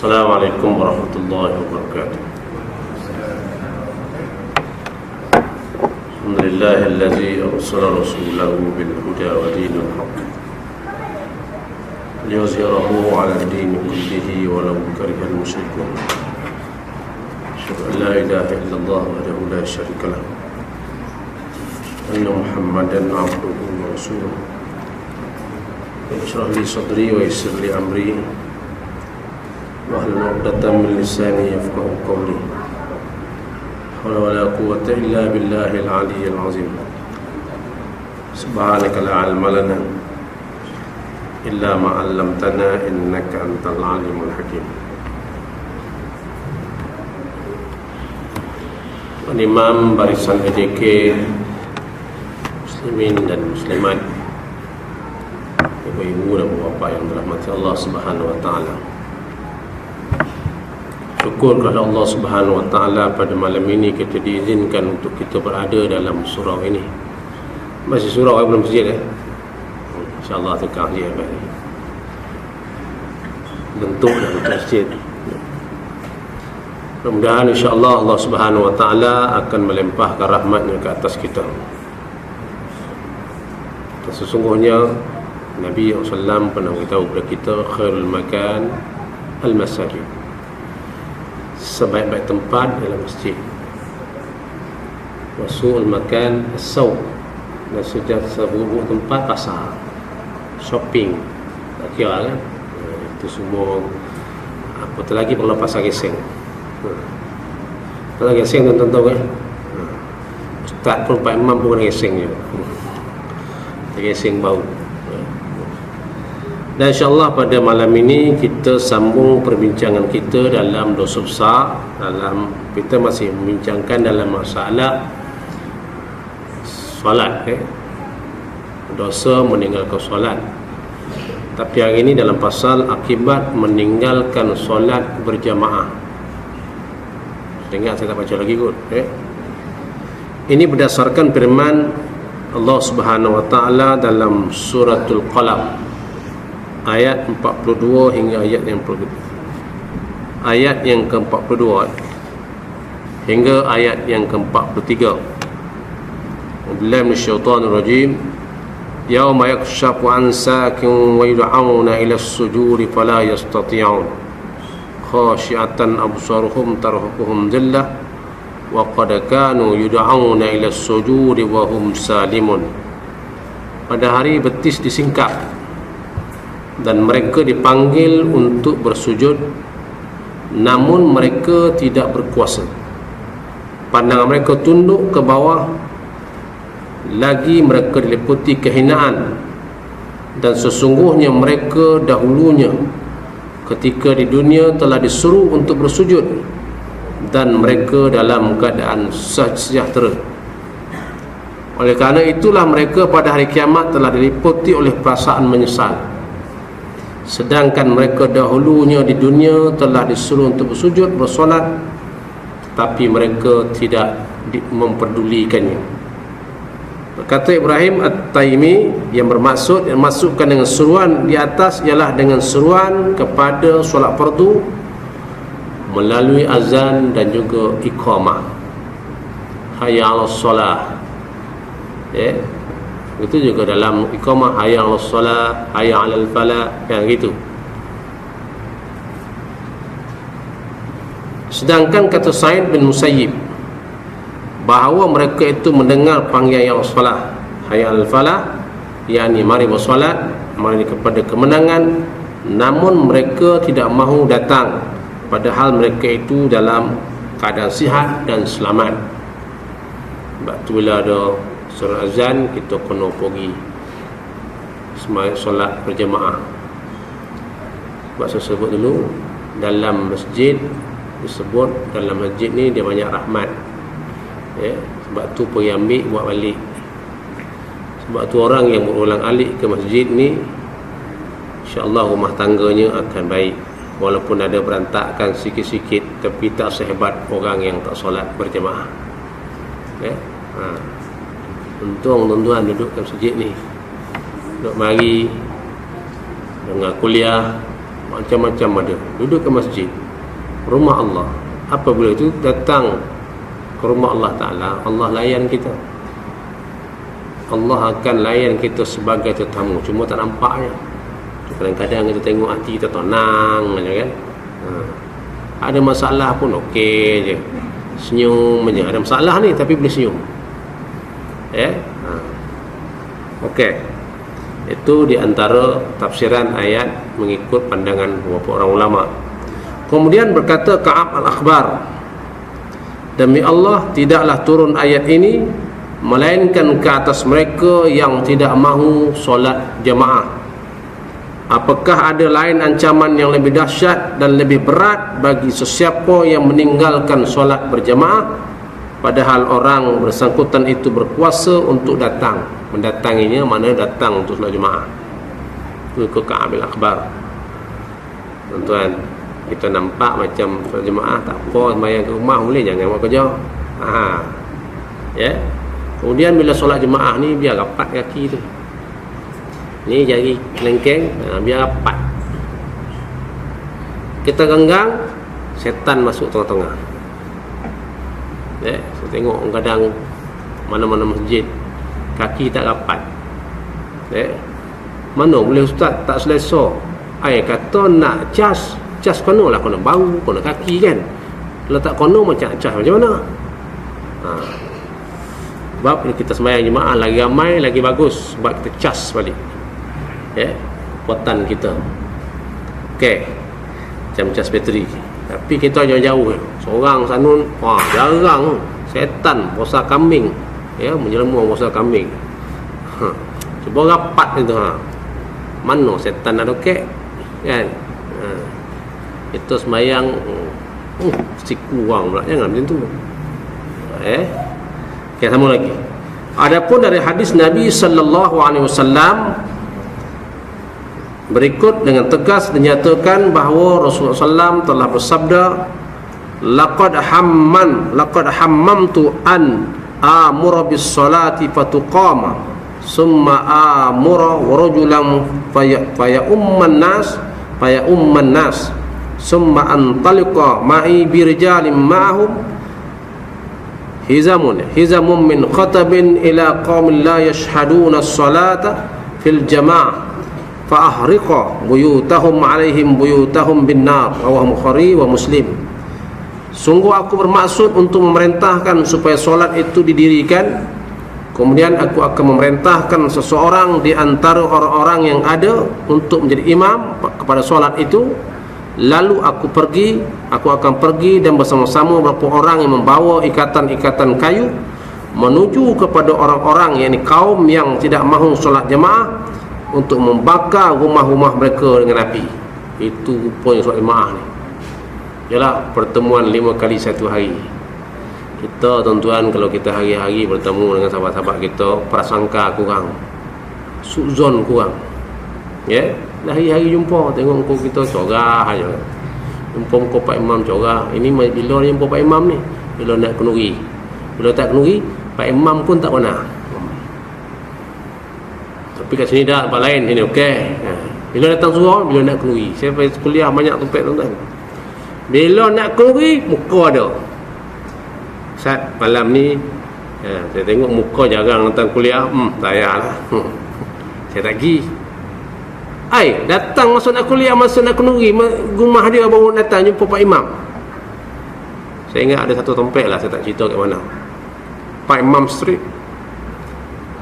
Assalamualaikum warahmatullahi wabarakatuh. Alhamdulillahillazi arsala rasulahu bil huda wa dinil haqq liyuzhirahu 'ala ad-din kullihi walau karihal musyrikun. Asyhadu an la ilaha illallah wahdahu la syarika lah wa anna Muhammadan 'abduhu wa rasuluh. Ishrah li sadri wa yassir li amri wahlul 'uqdatam min lisani yafqahu qawli. La hawla wa la quwwata illa billahil 'aliyyil 'azim. Subhanaka la 'ilma lana illa ma 'allamtana innaka antal 'alimul hakim. Imam barisan EDK muslimin dan muslimat, ibu-ibu dan bapa yang dirahmati Allah Subhanahu wa taala. Syukur kepada Allah Subhanahu wa taala pada malam ini kita diizinkan untuk kita berada dalam surau ini. Masih surau belum masjid insya-Allah tukar dia bentuk dan masjid. Mudah-mudahan insya-Allah Allah Subhanahu wa taala akan melimpahkan rahmatnya ke atas kita. Sesungguhnya Nabi SAW pernah beritahu kepada kita, khairul makan al-masajid, sebaik-baik tempat dalam masjid. Wasu'ul makan as-sawq, dan seburuk tempat pasar, shopping. Tak kira kan, itu semua. Apatah lagi kalau pasar geseng. Pasar geseng tuan-tuan tahu kan, ustaz pun, Pak Imam pun kena geseng je. Geseng bau. Dan insyaAllah pada malam ini kita sambung perbincangan kita dalam dosa besar. Kita masih membincangkan dalam masalah solat, dosa meninggalkan solat. Tapi hari ini dalam pasal akibat meninggalkan solat berjamaah. Ingat saya tak baca lagi kot. Ini berdasarkan firman Allah Subhanahu wa taala dalam suratul Qalam ayat 42 hingga ayat yang ke-42 hingga ayat yang ke-43. Billahi minasyaitonir rajim. Yauma yakshafu an sakin wa yud'auna ila as-sujudi fala yastati'un khashi'atan absaruhum tarhaquhum dhillah wa qad kanu yud'auna ila as-sujudi wa hum salimun. Pada hari betis disingkap dan mereka dipanggil untuk bersujud, namun mereka tidak berkuasa. Pandangan mereka tunduk ke bawah, lagi mereka diliputi kehinaan. Dan sesungguhnya mereka dahulunya ketika di dunia telah disuruh untuk bersujud, dan mereka dalam keadaan sejahtera. Oleh kerana itulah mereka pada hari kiamat telah diliputi oleh perasaan menyesal. Sedangkan mereka dahulunya di dunia telah disuruh untuk bersujud, bersolat, tetapi mereka tidak memperdulikannya. Berkata Ibrahim At-Taimi, yang masukkan dengan seruan di atas ialah dengan seruan kepada solat fardu melalui azan dan juga iqamah. Hayya 'alas solah. Itu juga dalam iqamah, hayya 'alas solah, hayya 'alal falah, yang gitu. Sedangkan kata Sa'id bin Musayyib bahawa mereka itu mendengar panggilan yang solah, hayya 'alal falah, yakni mari bersolat, mari kepada kemenangan, namun mereka tidak mahu datang, padahal mereka itu dalam keadaan sihat dan selamat. Sebab tu bila ada surah azan, kita kena pergi sembahyang solat berjemaah. Sebab saya sebut dulu, dalam masjid disebut, dalam masjid ni dia banyak rahmat. Sebab tu pergi ambil, buat balik. Sebab tu orang yang berulang alik ke masjid ni, insya-Allah rumah tangganya akan baik. Walaupun ada berantakan sikit-sikit, tapi tak sehebat orang yang tak solat berjemaah. Untung tuan-tuan duduk kat masjid ni, duduk mari dengar kuliah, macam-macam ada. Duduk ke masjid, rumah Allah. Apabila itu datang ke rumah Allah Ta'ala, Allah layan kita. Allah akan layan kita sebagai tetamu, cuma tak nampaknya. Kadang-kadang kita tengok hati kita tenang aja kan. Ada masalah pun okey je, senyum aja. Ada masalah ni tapi boleh senyum. Okey. Itu di antara tafsiran ayat mengikut pandangan beberapa orang ulama. Kemudian berkata Ka'ab al-Akhbar, demi Allah tidaklah turun ayat ini melainkan ke atas mereka yang tidak mahu solat jemaah. Apakah ada lain ancaman yang lebih dahsyat dan lebih berat bagi sesiapa yang meninggalkan solat berjemaah, padahal orang bersangkutan itu berkuasa untuk datang. Mendatanginya mana datang untuk solat jemaah. Itu ke Ka'ab al-Akhbar. Tuan-tuan, kita nampak macam solat jemaah tak apa, sembahyang ke rumah boleh, jangan buat kerja. Ya. Kemudian bila solat jemaah ni biar rapat kaki tu. Ni jari lengkeng, biar rapat. Kita genggang, setan masuk tengah-tengah. Saya tengok kadang mana-mana masjid kaki tak rapat. Mana boleh ustaz tak selesa. Kata nak cas kono lah, kono bau, kono kaki kan. Kalau tak kono macam cas macam mana? Sebab kita sembahyang jemaah lagi ramai lagi bagus, sebab kita cas balik kekuatan kita. Okey, macam cas bateri. Tapi kita jauh-jauh seorang sanun, jarang setan bosa kambing menjelma bosa kambing. Cuba rapat itu mana setan ada kek kan. Kita sembahyang mesti kurang pula, jangan macam tu. Okey, sama lagi. Adapun dari hadis Nabi sallallahu alaihi wasallam berikut dengan tegas dinyatakan bahawa Rasulullah SAW telah bersabda, laqad hammamtu an amura bis salati fatuqama summa amura rajulan faya umman nas summa antaliqa ma'i birjalin ma'hum hizamun min khatabin ila qaumin la yashhaduna as-salata fil jama'ah fa ahriqa buyutahum alaihim buyutahum bin nar. Rawahu Bukhari wa Muslim. Sungguh aku bermaksud untuk memerintahkan supaya solat itu didirikan, kemudian aku akan memerintahkan seseorang di antara orang-orang yang ada untuk menjadi imam kepada solat itu. Lalu aku akan pergi dan bersama-sama beberapa orang yang membawa ikatan-ikatan kayu menuju kepada orang-orang, yakni kaum yang tidak mahu solat jemaah, untuk membakar rumah-rumah mereka dengan api. Itu rupanya solat jemaah ni. Ialah pertemuan 5 kali satu hari. Kita tuan-tuan, kalau kita hari-hari bertemu dengan sahabat-sahabat kita, prasangka kurang, suzon kurang. Hari-hari jumpa, tengok muka kita corah aja. Jumpa muka Pak Imam corah. Ini bila dia jumpa Pak Imam ni? Bila nak kenuri. Bila tak kenuri, Pak Imam pun tak pernah. Tapi kat sini dah tempat lain, sini okey. Bila datang surau, bila nak kenuri. Saya pergi kuliah banyak tempat tuan-tuan. Bila nak kenuri, muka ada. Ustaz, malam ni saya tengok muka jarang datang kuliah. Tak payahlah. Saya tak pergi. Datang masa nak kuliah, masa nak kenuri, rumah dia baru datang jumpa Pak Imam. Saya ingat ada satu tempat lah, saya tak cerita kat mana, Pak Imam Street.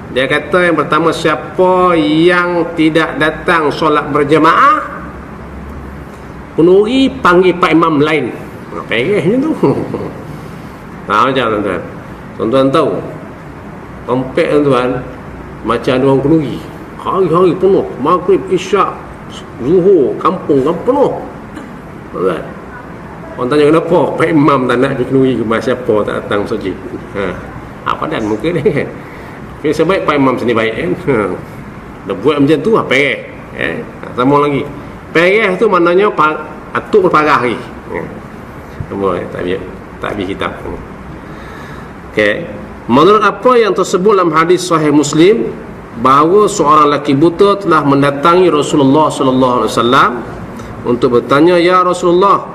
Dia kata yang pertama, siapa yang tidak datang solat berjemaah, kenuri panggil Pak Imam lain. Perih macam tu. Macam tuan-tuan. Tuan-tuan tahu tempat tuan-tuan macam ada orang kenuri. Hari-hari penuh, maghrib, isyak, zuhur, kampung penuh. Alright. Orang tanya kenapa Pak Imam tak nak dikenuri ke siapa tak datang masjid. Padan muka dia kan. Tapi sebaik Pak Imam sini baik kan. Dah buat macam tu perih. Sama lagi. Perih tu maknanya atuk berparah lagi. Semua tak habis kitab. Okey. Menurut apa yang tersebut dalam hadis sahih Muslim, bahawa seorang lelaki buta telah mendatangi Rasulullah sallallahu alaihi wasallam untuk bertanya, "Ya Rasulullah,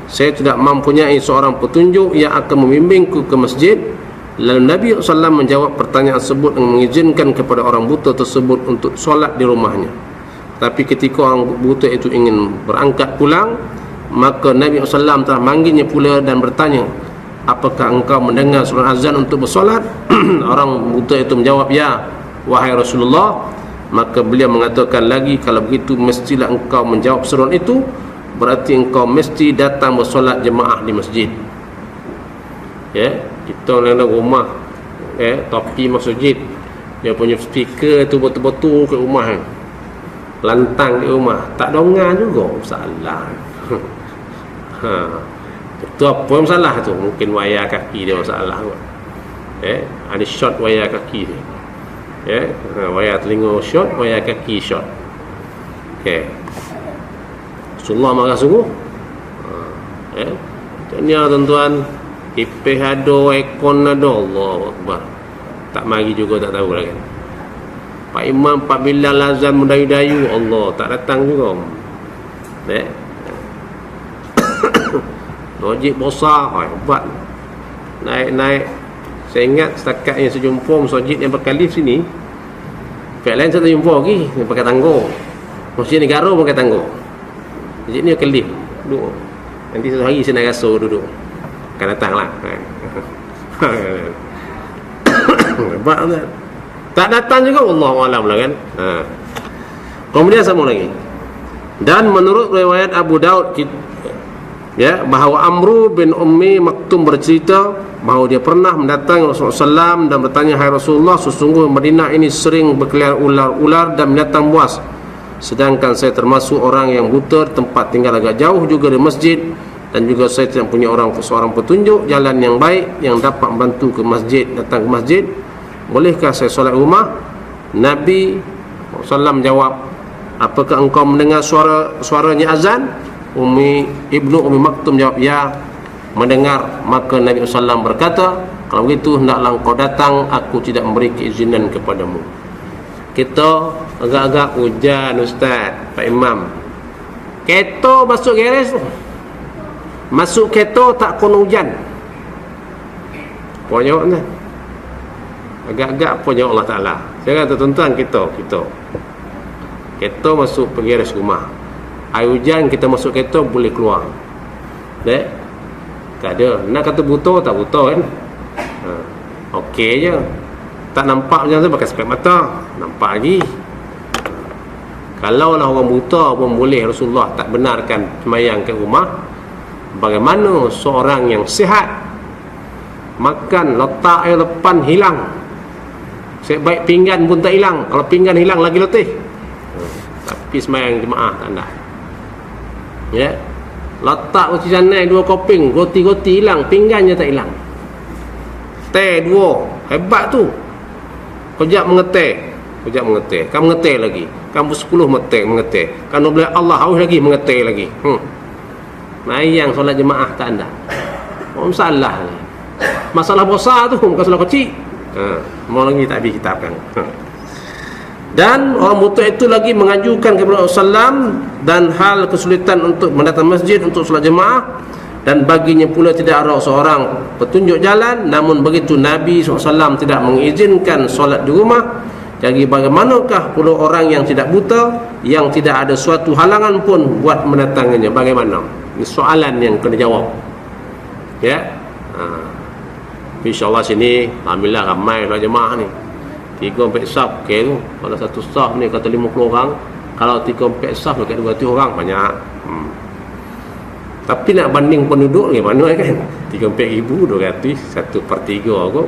saya tidak mempunyai seorang petunjuk yang akan membimbingku ke masjid." Lalu Nabi SAW menjawab pertanyaan tersebut dengan mengizinkan kepada orang buta tersebut untuk solat di rumahnya. Tapi ketika orang buta itu ingin berangkat pulang, maka Nabi SAW telah manggilnya pula dan bertanya, "Apakah engkau mendengar suara azan untuk bersolat?" Orang buta itu menjawab, "Ya, wahai Rasulullah." Maka beliau mengatakan lagi, "Kalau begitu mestilah engkau menjawab seruan itu, berarti engkau mesti datang bersolat jemaah di masjid." Ya, kita dalam rumah, topi masjid, dia punya speaker tu betul-betul ke rumah, lantang di rumah, tak dengar juga, salah. Itu apa yang salah tu? Mungkin wayar kaki dia masalah kot. Ada short wayar kaki dia. Wayar telinga short, wayar kaki short. Rasulullah marah sungguh. Tanya tuan-tuan, kipas ada, aircon ada, Allahu Akbar. Tak mari juga tak tahu lah kan. Pak Imam, Pak Bilal azan mendayu-dayu, Allah tak datang juga. Logik besar, hebat. Naik. Saya ingat setakat yang saya jumpa masjid yang pakai lift sini, pihak lain saya tak jumpa lagi yang pakai tangga. Masjid negara pakai tangga. Masjid ni pakai lift, duduk. Nanti satu hari saya nak rasa duduk, akan datang lah. Hebat tak? Tak datang juga, Wallahualam lah kan. Kemudian sama lagi. Dan menurut riwayat Abu Daud, bahawa Amru bin Ummi Maktum bercerita bahawa dia pernah mendatangi Rasulullah SAW dan bertanya, "Hai Rasulullah, sesungguhnya Madinah ini sering berkeliaran ular-ular dan binatang buas. Sedangkan saya termasuk orang yang buta, tempat tinggal agak jauh juga dari masjid, dan juga saya tidak punya seorang petunjuk jalan yang baik yang dapat membantu datang ke masjid. Bolehkah saya solat rumah?" Nabi SAW menjawab, "Apakah engkau mendengar suaranya azan?" Ibnu Ummi Maktum jawab, "Ya, mendengar." Maka Nabi SAW berkata, "Kalau begitu hendaklah engkau datang, aku tidak memberi keizinan kepadamu." Kita agak-agak hujan, Ustaz, Pak Imam. Kereta masuk garis tu, masuk kereta tak kena hujan. Apa jawabnya? Agak-agak apa jawab Allah Ta'ala? Saya kata, tuan-tuan, kereta masuk pergi garis rumah, air hujan kita masuk kereta boleh keluar. Tak ada. Nak kata buta, tak buta kan? Okey je. Tak nampak macam tu, pakai spek mata, nampak lagi. Kalau lah orang buta pun boleh Rasulullah tak benarkan semayang ke rumah, bagaimana seorang yang sihat, makan letak air depan hilang, sebaik pinggan pun tak hilang. Kalau pinggan hilang lagi letih, tapi semayang jemaah tak ada. Letak roti canai 2 keping, roti-roti hilang, pinggannya tak hilang. Teh 2, hebat tu. Kejap mengeteh, kan mengeteh lagi. Kan 10 mengeteh. Kan 12 Allah haus lagi, mengeteh lagi. Mayang solat jemaah tak ada. Masalah ni. Masalah besar tu, bukan masalah kecil. Mau lagi tak dikitabkan. Dan orang buta itu lagi mengajukan kepada Rasulullah SAW dan hal kesulitan untuk mendatang masjid untuk solat jemaah, dan baginya pula tidak ada seorang petunjuk jalan. Namun begitu Nabi SAW tidak mengizinkan solat di rumah. Jadi bagaimanakah pula orang yang tidak buta, yang tidak ada suatu halangan pun buat mendatanginya? Bagaimana? Ini soalan yang kena jawab. InsyaAllah sini alhamdulillah ramai jemaah ni. 3-4 saf tu. Kalau satu saf ni kata 50 orang, kalau 3-4 saf dekat 200 orang, banyak. Tapi nak banding penduduk ni mana kan? 34,200, 1/3 kot.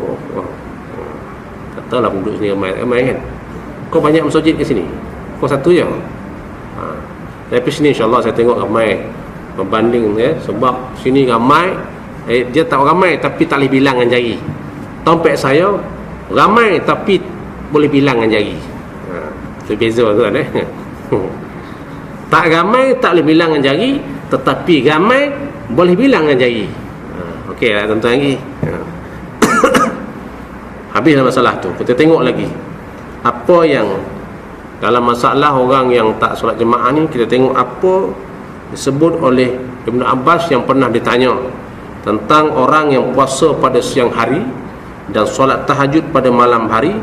Tak tahulah penduduk sini ramai kan. Kau banyak masjid ke sini? Kau satu je. Tapi sini insyaAllah saya tengok ramai berbanding sebab sini ramai. Dia tak ramai tapi tak boleh bilang dengan jari. Tempat saya ramai tapi boleh bilang dengan jari. Itu beza tu kan. Tak ramai tak boleh bilang dengan jari, tetapi ramai boleh bilang dengan jari. Okey lah tuan-tuan lagi. Habislah masalah tu. Kita tengok lagi apa yang dalam masalah orang yang tak solat jemaah ni. Kita tengok apa disebut oleh Ibn Abbas yang pernah ditanya tentang orang yang puasa pada siang hari dan solat tahajud pada malam hari,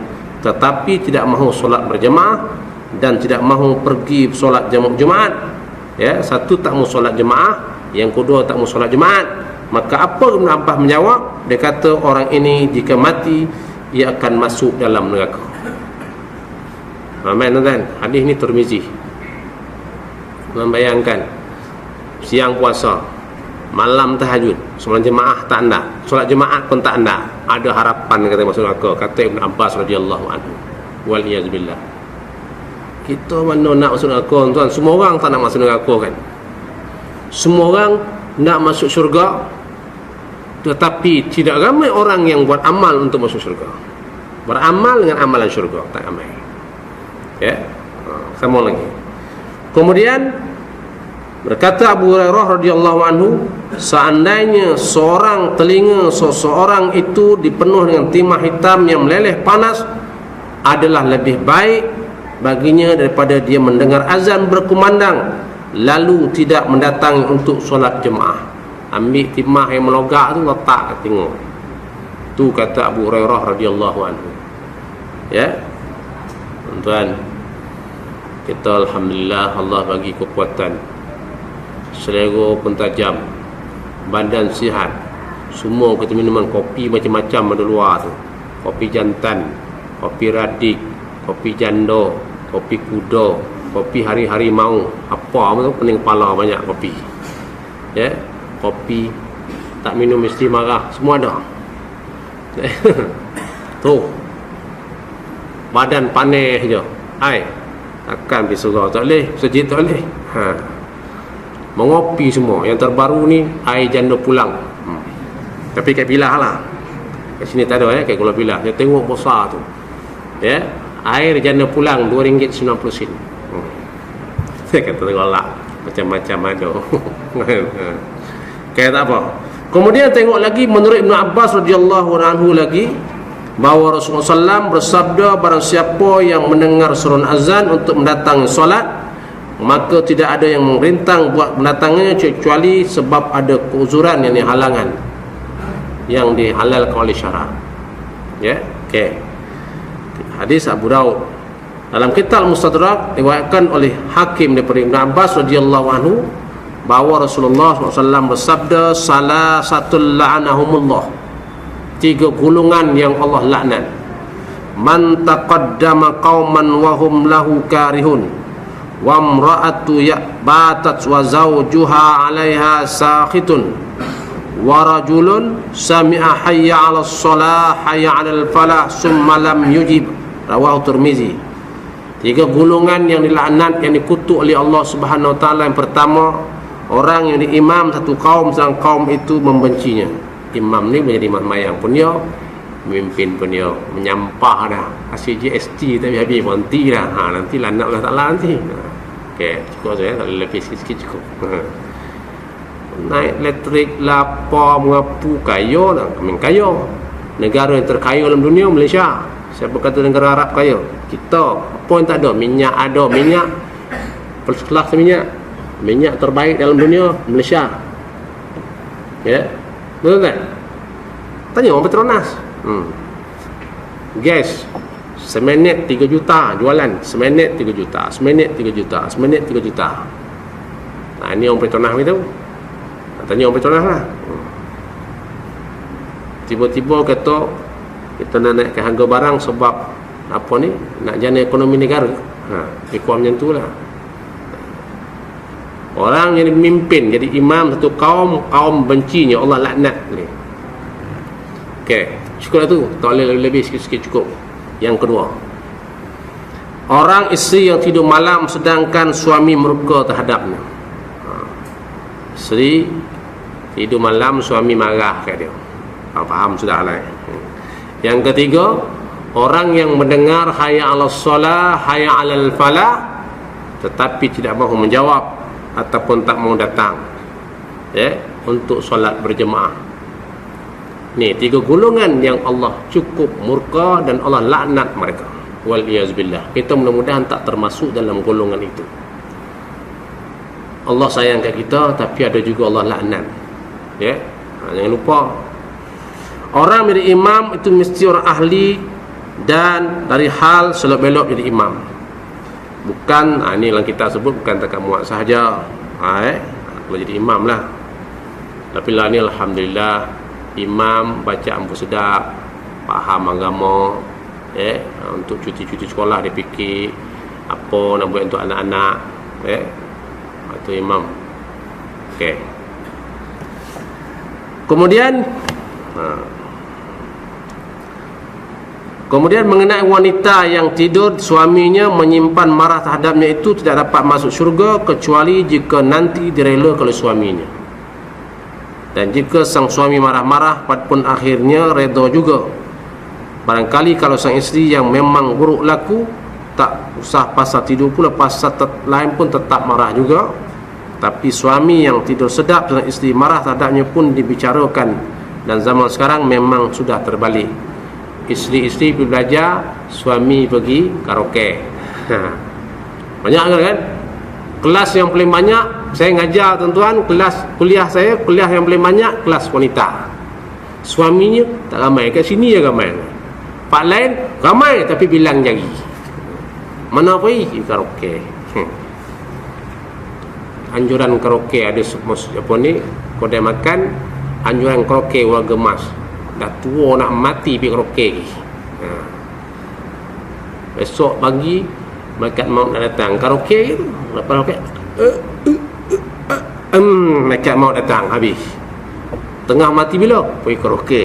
tetapi tidak mahu solat berjemaah dan tidak mahu pergi solat Jumaat. Ya, satu tak mahu solat jemaah, yang kedua tak mahu solat Jumaat. Maka apa Ibn Abbas menjawab? Dia kata orang ini jika mati ia akan masuk dalam neraka. Amin, tuan. Hadis ni Tirmizi. Membayangkan siang puasa, malam tahajud, solat jemaah tak anda, solat jemaah pun tak anda, ada harapan kata masuk neraka, kata Ibn Abbas radhiyallahu anhu. Wal iyaz billah. Kita mana nak masuk neraka, tuan? Semua orang tak nak masuk neraka kan? Semua orang nak masuk syurga, tetapi tidak ramai orang yang buat amal untuk masuk syurga. Beramal dengan amalan syurga tak ramai. Ya, sama lagi. Kemudian berkata Abu Hurairah radhiyallahu anhu, seandainya seorang telinga seseorang itu dipenuh dengan timah hitam yang meleleh panas, adalah lebih baik baginya daripada dia mendengar azan berkumandang lalu tidak mendatangi untuk solat jemaah. Ambil timah yang melogak tu, letak kat telinga. Tu kata Abu Hurairah radhiyallahu anhu. Ya, tuan, kita alhamdulillah Allah bagi kekuatan, selera pun tajam, badan sihat. Semua kita minuman kopi macam-macam ada luar tu. Kopi jantan, kopi radik, kopi jando, kopi kuda, kopi hari-hari mau. Apa tu pening kepala banyak kopi. Ya, kopi tak minum mesti marah, semua ada. Tu. Badan panas je. Ai, takkan pergi surau tak boleh, masjid tak boleh. Mengopi semua. Yang terbaru ni air janda pulang. Tapi kat Pilah lah. Kat sini tak ada kat Kuala Pilah. Saya tengok besar tu. Ya, air janda pulang RM2.90. Saya kata tengoklah, macam-macam ada. Kayak tak apa. Kemudian tengok lagi menurut Ibn Abbas radhiyallahu anhu lagi, bahawa Rasulullah SAW bersabda, barang siapa yang mendengar seruan azan untuk mendatangi solat, maka tidak ada yang merintang buat mendatanginya kecuali sebab ada keuzuran, yang halangan yang dihalalkan oleh syarak. Ya, okey. Hadis Abu Daud dalam kitab Mustadrak diriwayatkan oleh Hakim daripada Ibn Abbas radhiyallahu anhu bahawa Rasulullah SAW bersabda, salah satu la'anahumullah, 3 golongan yang Allah laknat. Man taqaddama qauman wa hum lahu karihun, wa imra'atu batat wa zawjuha 'alaiha sakhitun, wa rajulun sami'a hayya 'alas shalah hayya 'alal falah summa lam yujib. Rawahu Tirmizi. 3 golongan yang dilaknat, yang dikutuk oleh Allah Subhanahu wa taala. Yang pertama, orang yang diimam satu kaum sedang kaum itu membencinya. Imam ni menjadi imam mayang pun dia, memimpin pun dia, menyampah dah, hasil GST tapi habis berhenti dah. Nanti laknat Allah Ta'ala nanti. Okey, cukup saya, tak boleh lebih sikit-sikit cukup. Naik elektrik, lapar, mengapu, kaya dah. Kami kaya. Negara yang terkaya dalam dunia, Malaysia. Siapa kata negara Arab kaya? Kita. Apa yang tak ada? Minyak ada. Minyak first class minyak. Minyak terbaik dalam dunia, Malaysia. Ya, betul tak? Tanya orang Petronas. Gas seminit 3 juta jualan. Seminit 3 juta, seminit 3 juta, seminit 3 juta. Nah, ini orang Petronas itu. Tanya orang Petronas lah. Tiba-tiba kata kita nak naikkan harga barang sebab apa ni? Nak jana ekonomi negara. Ikut macam tu lah. Orang yang memimpin jadi imam satu kaum, kaum bencinya, Allah laknat ni. Okey, cukuplah tu. Tak boleh lebih, sikit-sikit cukup. Yang kedua, orang isteri yang tidur malam sedangkan suami murka terhadapnya. Isteri tidur malam, suami marah kat dia. Faham sudah lah. Yang ketiga, orang yang mendengar hayya 'alas shalah, hayya 'alal falah, tetapi tidak mahu menjawab ataupun tak mau datang, ya, untuk solat berjemaah. Ni 3 golongan yang Allah cukup murka dan Allah laknat mereka. Wal iyaz billah. Kita mudah-mudahan tak termasuk dalam golongan itu. Allah sayang kat kita, tapi ada juga Allah laknat. Ya, jangan lupa. Orang menjadi imam itu mesti orang ahli dan dari hal selok-belok jadi imam. Bukan, ini yang kita sebut bukan takat muat sahaja. Kalau jadi imam lah. Tapi lah ni alhamdulillah, imam baca ampu sedap, faham agama, untuk cuti-cuti sekolah dia fikir apa nak buat untuk anak-anak, itu imam. Okey. Kemudian mengenai wanita yang tidur suaminya menyimpan marah terhadapnya, itu tidak dapat masuk syurga kecuali jika nanti direlakan oleh suaminya. Dan jika sang suami marah-marah pun akhirnya redha juga. Barangkali kalau sang isteri yang memang buruk laku, tak usah pasal tidur pula, pasal lain pun tetap marah juga. Tapi suami yang tidur sedap dan isteri marah terhadapnya pun dibicarakan. Dan zaman sekarang memang sudah terbalik. Isteri-isteri pergi belajar, suami pergi karaoke. Banyak kan? Kelas yang paling banyak saya ngajar tuan-tuan, kelas kuliah saya, kuliah yang paling banyak kelas wanita. Suaminya tak ramai, kat sini je ramai. Pak lain ramai tapi bilang jari. Mana pergi? Karaoke. Anjuran karaoke ada apa ni? Kedai makan, anjuran karaoke warga emas. Dah tua nak mati pergi karaoke. Besok pagi malaikat maut nak datang. Karaoke tu, lepas karaoke malaikat maut datang, habis. Tengah mati bila? Pergi karaoke.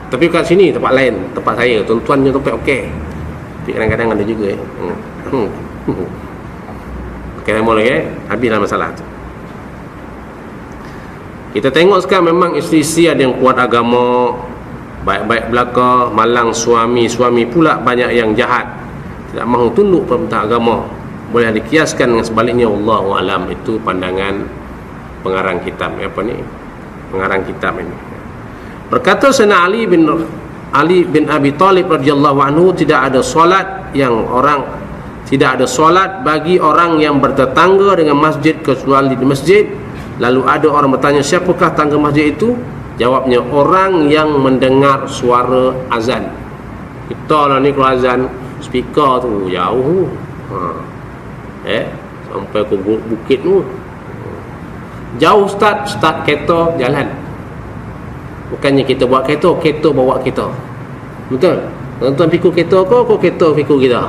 Tapi kat sini tempat lain, tempat saya, tuan-tuan je tempat okey. Tapi kadang-kadang ada juga okey, dah mula habislah masalah tu. Kita tengok sekarang memang isteri-isteri ada yang kuat agama, baik-baik belaka, malang suami pula banyak yang jahat, tidak mahu tunduk perintah agama. Boleh dikiaskan dengan sebaliknya, wallahu alam. Itu pandangan pengarang kitab pengarang kitab ini. Berkata Sayyidina Ali bin Abi Talib radhiyallahu anhu, tidak ada solat bagi orang yang bertetangga dengan masjid kecuali di masjid. Lalu ada orang bertanya, siapakah tangga masjid itu? Jawabnya, orang yang mendengar suara azan. Kita lah ni kalau azan, speaker tu jauh, sampai ke bukit tu jauh. Start kereta jalan. Bukannya kita buat kereta bawa kita. Betul? Tuan-tuan fikir kereta kau kereta fikir kita.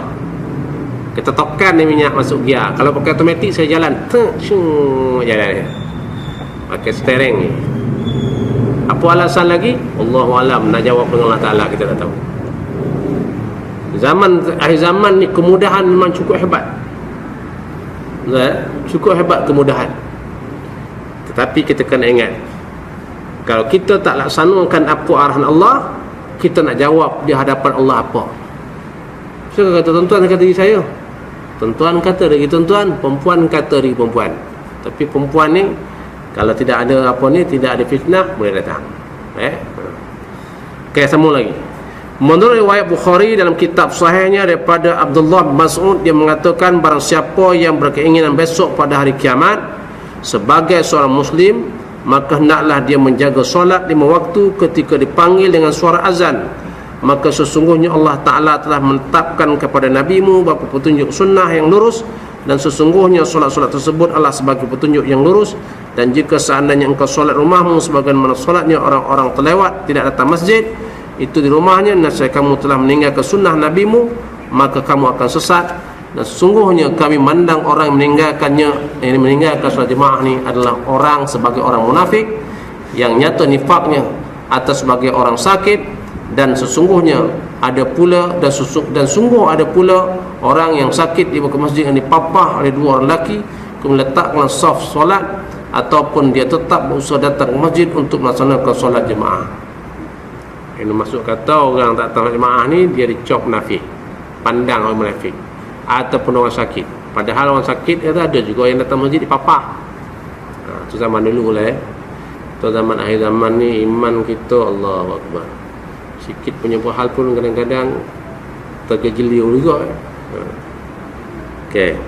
Kita tekan ni minyak masuk gear. Kalau pakai automatik saya jalan, jalan. Pakai steering ni. Apa alasan lagi? Allahu alam, nak jawab dengan Allah Ta'ala, kita tak tahu. Akhir zaman ni kemudahan memang cukup hebat. Cukup hebat kemudahan. Tetapi kita kena ingat, kalau kita tak laksanakan apa arahan Allah, kita nak jawab di hadapan Allah apa? Saya kata tuan-tuan kata diri saya, tuan-tuan kata lagi tuan-tuan, perempuan kata lagi perempuan. Tapi perempuan ni kalau tidak ada tidak ada fitnah, boleh datang. Okey, sambung lagi. Menurut riwayat Bukhari dalam kitab sahihnya daripada Abdullah bin Mas'ud, dia mengatakan, barang siapa yang berkeinginan besok pada hari kiamat sebagai seorang muslim, maka hendaklah dia menjaga solat 5 waktu ketika dipanggil dengan suara azan. Maka sesungguhnya Allah Ta'ala telah menetapkan kepada nabimu beberapa petunjuk sunnah yang lurus, dan sesungguhnya solat-solat tersebut adalah sebagai petunjuk yang lurus. Dan jika seandainya engkau solat rumahmu sebagaimana solatnya orang-orang terlewat tidak datang masjid, itu di rumahnya, nasib kamu telah meninggalkan sunnah nabimu, maka kamu akan sesat. Dan sesungguhnya kami mandang orang yang meninggalkan solat jemaah ni adalah orang sebagai orang munafik yang nyata nifaknya, atau sebagai orang sakit. Dan sesungguhnya ada pula dan sungguh ada pula orang yang sakit di muka masjid yang dipapah oleh 2 orang lelaki, kemudian letakkan saf solat, ataupun dia tetap berusaha datang ke masjid untuk melaksanakan solat jemaah. Ini masuk kata orang tak tahu jemaah ni dia dicop munafik, pandang orang munafik, ataupun orang sakit. Padahal orang sakit itu ada juga yang datang masjid dipapah. Itu zaman dulu lah. Itu zaman akhir zaman ni iman kita, Allahu Akbar, sikit punya hal pun kadang-kadang tergeliur juga. Okey.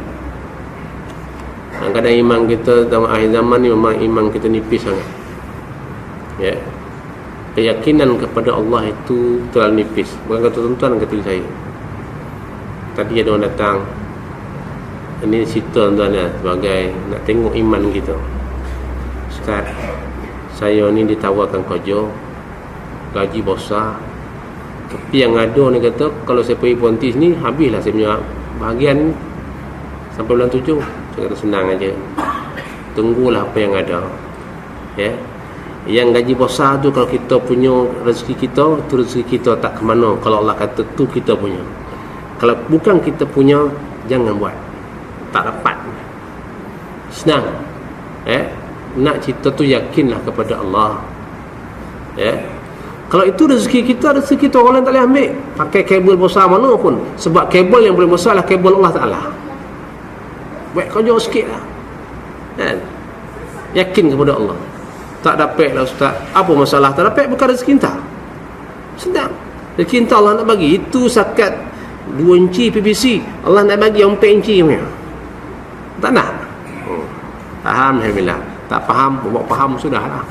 Kadang-kadang iman kita dalam akhir zaman ni memang iman kita nipis sangat. Ya. Keyakinan kepada Allah itu terlalu nipis. Bukan kata tuan-tuan, kata saya. Tadi ada orang datang, ini cerita tuan-tuan ya, sebagai nak tengok iman kita. Ustaz, saya ni ditawarkan kerja, gaji besar, tapi yang ada ni kata kalau saya pergi Pontis ni habislah saya punya bahagian ni sampai bulan 7. Saya kata senang aja, tunggulah apa yang ada. Ya, yang gaji besar tu kalau kita punya rezeki kita, tu rezeki kita tak ke mana. Kalau Allah kata tu kita punya, kalau bukan kita punya, jangan buat, tak dapat. Senang. Nak cerita tu yakinlah kepada Allah. Kalau itu rezeki kita orang lain tak boleh ambil. Pakai kabel besar mana pun, sebab kabel yang boleh besar lah kabel Allah Ta'ala. Buat kerja sikit lah kan? Yakin kepada Allah. Tak dapat lah ustaz, apa masalah tak dapat? Bukan rezeki kita, senang. Rezeki kita Allah nak bagi. Itu sakat 2 inci PVC, Allah nak bagi yang 4 inci punya. Tak nak. Faham? Alhamdulillah. Tak faham, buat faham sudah lah.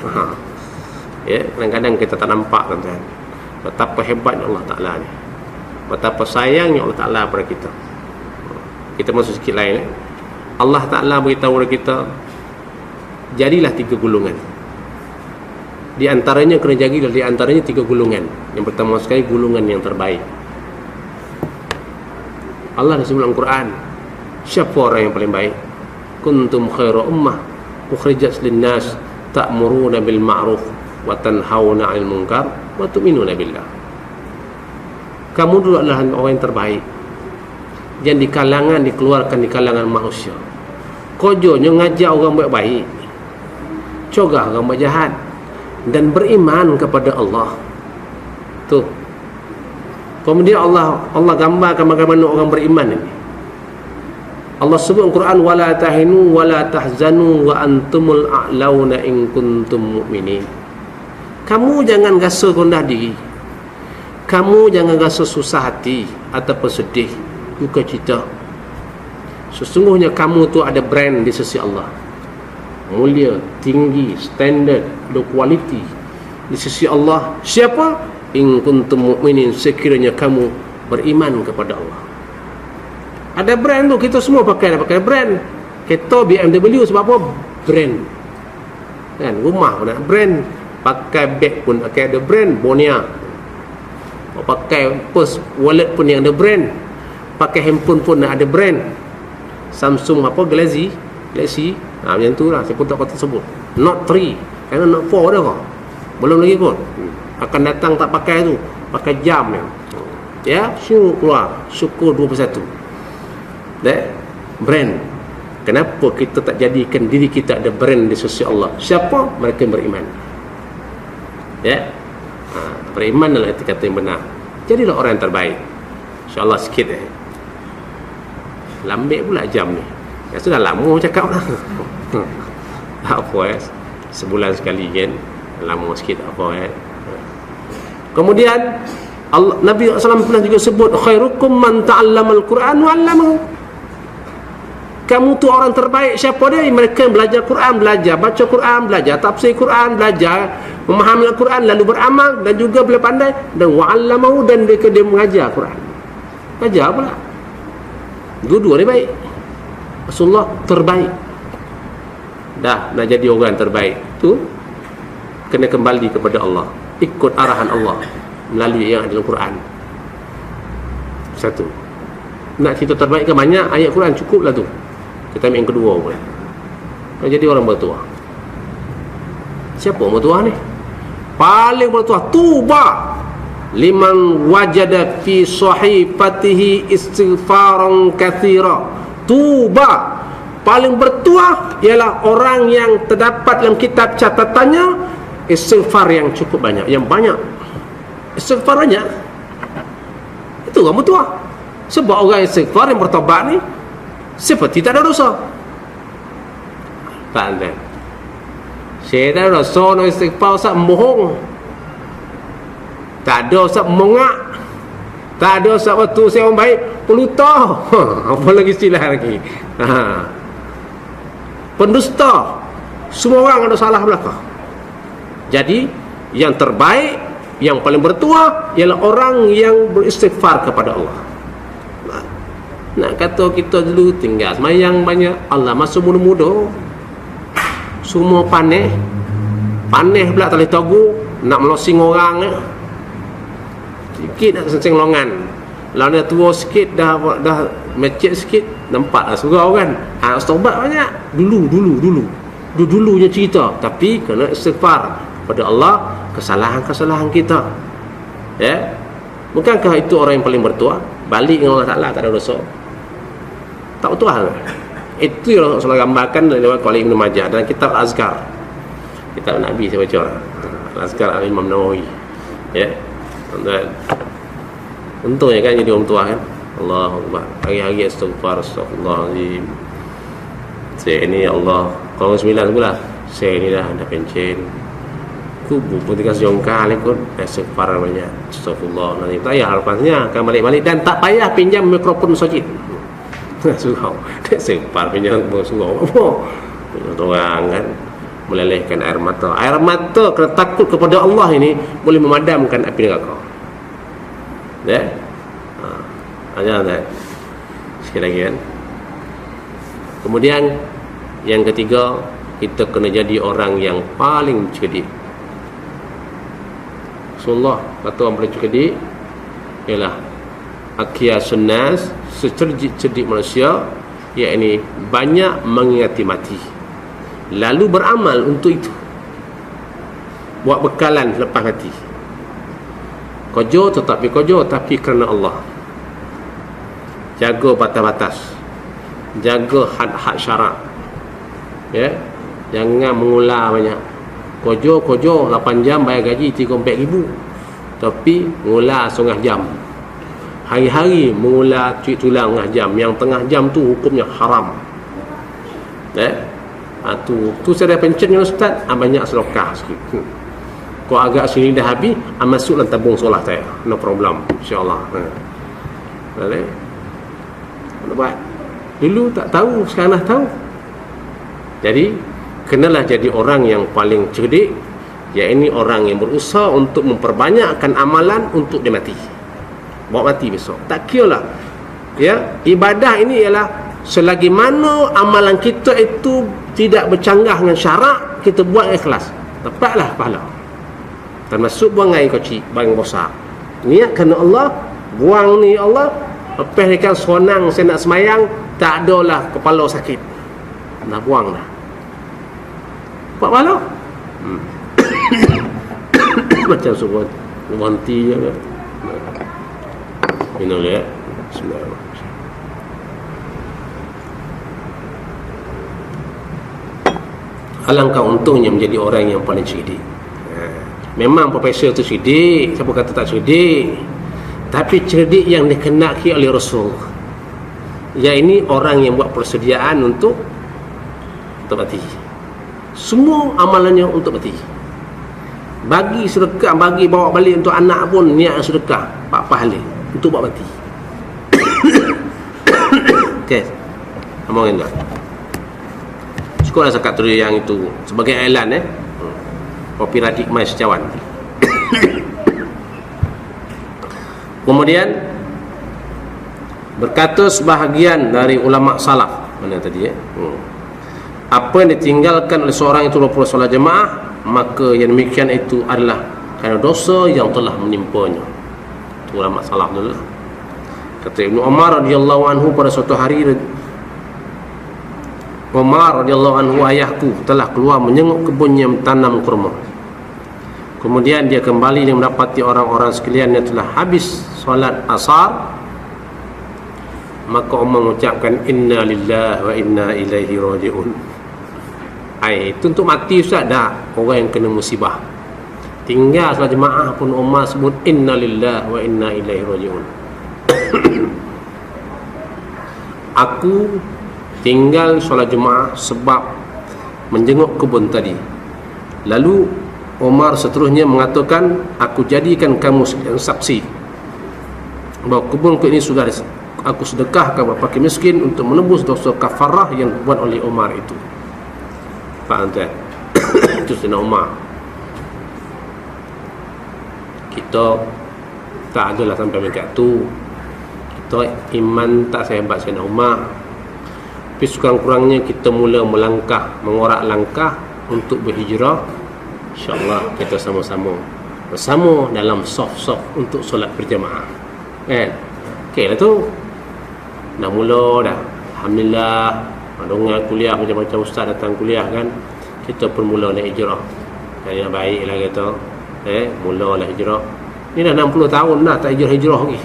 Ya, kadang-kadang kita tak nampak tuan-tuan betapa hebatnya Allah Ta'ala ni, betapa sayangnya Allah Ta'ala pada kita. Kita masuk sikit lain. Allah Ta'ala beritahu kepada kita, jadilah 3 golongan. Di antaranya kena jadilah di antaranya 3 golongan. Yang pertama sekali, golongan yang terbaik. Allah dah sebut dalam Quran, siapa orang yang paling baik? Kuntum khaira ummah ukhrijat lin-nas ta'muruna bil ma'ruf wa tanhauna 'anil munkar wa tu'minuna billah. Kamu dulu adalah orang yang terbaik, yang dikeluarkan di kalangan manusia. Kojonya ngajak orang buat baik, cegah orang buat jahat, dan beriman kepada Allah. Tu. Kemudian Allah gambarkan bagaimana orang beriman ini. Allah sebut dalam Quran, wala tahinu wala tahzanu wa antumul a'launa in kuntum mu'minin. Kamu jangan rasa rendah diri, kamu jangan rasa susah hati ataupun sedih, duka cita. Sesungguhnya kamu tu ada brand di sisi Allah, mulia, tinggi, standard, low quality di sisi Allah. Siapa? In kuntum mu'minin, sekiranya kamu beriman kepada Allah. Ada brand tu, kita semua pakai brand. Kereta BMW sebab apa? Brand kan. Rumah pun ada brand, pakai beg pun pakai ada brand, Bonia. Pakai purse, wallet pun yang ada brand, pakai handphone pun ada brand. Samsung apa, Galaxy macam tu lah, saya pun tak kata sebut. Note 3, kerana Note 4 dah kok, belum lagi pun akan datang, tak pakai tu, pakai jam ya, keluar syukur 21. Brand. Kenapa kita tak jadikan diri kita ada brand di sisi Allah? Siapa? Mereka yang beriman. Ya, beriman adalah kata yang benar. Jadilah orang yang terbaik. InsyaAllah sikit lambat pula jam ni. Ya sudah lama cakap lah. Tak apa sebulan sekali kan, lama sikit tak apa Kemudian Nabi SAW pernah juga sebut, khairukum man ta'allamal Quran wa 'allamahu. Kamu tu orang terbaik. Siapa dia? Mereka yang belajar Quran, belajar baca Quran, belajar tafsir Quran, belajar memahami Al-Quran, lalu beramal, dan juga boleh pandai, dan wa'allamahu, dan dia mengajar Quran, ajar pula. Dua-dua ni baik. Rasulullah terbaik. Dah nak jadi orang terbaik tu kena kembali kepada Allah, ikut arahan Allah melalui yang ada dalam Quran. Satu. Nak cerita terbaik ke banyak ayat Quran, cukuplah tu. Kita ambil yang kedua pula. Nak jadi orang bertuah. Siapa bertuah ni? Paling bertuah, tuba liman wajada fi sahifatihi istighfaran katsira. Tuba, paling bertuah ialah orang yang terdapat dalam kitab catatannya istighfar yang cukup banyak, yang banyak istighfar banyak. Itu orang bertuah. Sebab orang istighfar yang bertobat ni seperti tak ada dosa. Tak ada. Saya tak ada dosa nak istighfar, usah bohong. Tak ada usah mengak. Tak ada usah waktu saya orang baik peluta. Apa lagi istilah lagi. pendusta, semua orang ada salah belaka. Jadi yang terbaik, yang paling bertuah ialah orang yang beristighfar kepada Allah. Nak kata kita dulu tinggal semayang banyak, Allah masa muda-muda semua panih pula tali togu, nak melosing orang sikit nak sensing longan. Lalu dah tua sikit, dah macet sikit, nampak lah surau kan. Taubat banyak. Dulunya cerita. Tapi kena istighfar pada Allah kesalahan-kesalahan kita. Ya. Bukankah itu orang yang paling bertuah? Balik dengan Allah Ta'ala tak ada dosa. Tak bertuah. Itu yang Rasulullah gambarkan dalam Qali Ibn Majah dalam kitab Azkar. Kitab Nabi saya baca. Azkar Al-Imam Nawawi. Ya. Dan untungnya kan jadi orang tua kan. Allahu Akbar. Hari-hari astagfirullahaladzim. Saya ini Allah. Kalau 9 bulan saya ni dah ada pencen. Kubu pun tiga sejongkal ikut. Astagfirullah banyak. Astagfirullahaladzim. Tak payah lepasnya akan balik-balik. Dan tak payah pinjam mikrofon masjid. Surau. Tak sempat pinjam surau. Apa? Orang kan melelehkan air mata. Air mata kerana takut kepada Allah ini boleh memadamkan api neraka. Ya. Aja tak. Sekali lagi kan. Kemudian yang ketiga, kita kena jadi orang yang paling cerdik. Rasulullah kata orang paling cerdik ialah akiyasun nas, secerdik-cerdik manusia, iaitu banyak mengingati mati, lalu beramal untuk itu, buat bekalan lepas mati. Kerja tetapi kerja tapi kerana Allah. Jaga batas-batas, jaga had-had syarak. Ya, jangan mengular banyak. Kerja 8 jam bayar gaji 34,000, tapi mengular 1/2 jam. Hari-hari mengular cuit tulang 1/2 jam. Yang tengah jam tu hukumnya haram. Tu saya dah pencen dengan ustaz, banyak sedekah sikit. Kau agak sini dah habis, masuklah tabung solat saya. No problem, insya-Allah. Boleh. Buat. Dulu tak tahu, sekarang dah tahu. Jadi kenalah jadi orang yang paling cerdik, iaitu orang yang berusaha untuk memperbanyakkan amalan untuk dia mati. Bawa mati besok. Tak kiralah. Ya, ibadah ini ialah selagi mana amalan kita itu tidak bercanggah dengan syarak, kita buat ikhlas. Dapatlah pahala. Termasuk buang air kecil, buang besar. Niat kerana Allah, buang ni Allah. Lepas ni kan seronang saya nak semayang, tak adalah kepala sakit. Nak buang dah. Buat pahala. Macam suruh wanti je kan. Minum ya. Bismillahirrahmanirrahim. Alangkah untungnya menjadi orang yang paling cerdik. Memang profesor tu cerdik, siapa kata tak cerdik. Tapi cerdik yang dikenaki oleh Rasul, ya ini orang yang buat persediaan untuk mati. Semua amalannya untuk mati. Bagi sedekah, bagi bawa balik untuk anak pun niat sedekah 4 pahala untuk buat mati. Okey. Ngomongin dah. Cukuplah zakat tu yang itu sebagai iklan kopi radikma sejauhan. Kemudian berkata sebahagian dari ulama salaf, mana tadi apa yang ditinggalkan oleh seorang itu daripada solat jemaah, maka yang demikian itu adalah kerana dosa yang telah menimpanya. Itu ulama salaf dulu. Kata Ibnu Umar radhiyallahu anhu, pada suatu hari Umar radhiyallahu anhu, ayahku telah keluar menyenguk kebunnya menanam kurma. Kemudian dia kembali dan mendapati orang-orang sekalian yang telah habis solat asar. Maka Umar mengucapkan inna lillahi wa inna ilaihi raji'un. Itu untuk mati ustaz dah, orang yang kena musibah. Tinggal solat jemaah pun Umar sebut inna lillahi wa inna ilaihi raji'un. Aku tinggal solat jemaah sebab menjenguk kebun tadi. Lalu Umar seterusnya mengatakan, aku jadikan kamu saksi bahawa kebunku ini sudah aku sedekahkan kepada fakir miskin untuk menebus dosa kafarah yang dibuat oleh Umar itu. Faham tuan? Itu Sayyidina Umar. Kita tak adalah sampai dekat tu. Kita iman tak sehebat Sayyidina Umar. Tapi sekurang-kurangnya kita mula melangkah, mengorak langkah untuk berhijrah. InsyaAllah kita sama-sama bersama dalam saf-saf untuk solat berjamaah. Kan? Okey lah tu. Dah mula dah. Alhamdulillah. Dengar kuliah, macam-macam ustaz datang kuliah kan. Kita pun mula nak hijrah. Jadi yang baik lah kata. Mula lah hijrah. Ni dah 60 tahun dah tak hijrah lagi.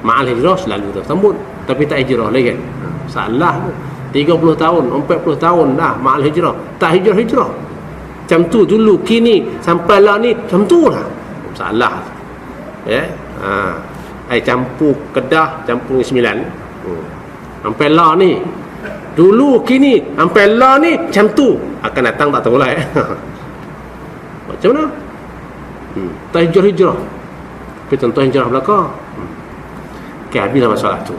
Ma'al hijrah selalu tu sambut, tapi tak hijrah lagi kan. Salah tu. 30 tahun, 40 tahun dah ma'al hijrah. Tak hijrah. Macam tu dulu, kini sampai lah ni macam tu lah. Salah. Campur Kedah, campur Sembilan. Sampai lah ni. Dulu, kini, sampai lah ni macam tu. Akan datang tak tahulah. Macam mana? Tak hijrah. Tapi tentu hijrah belakang. Okay, habislah masalah tu.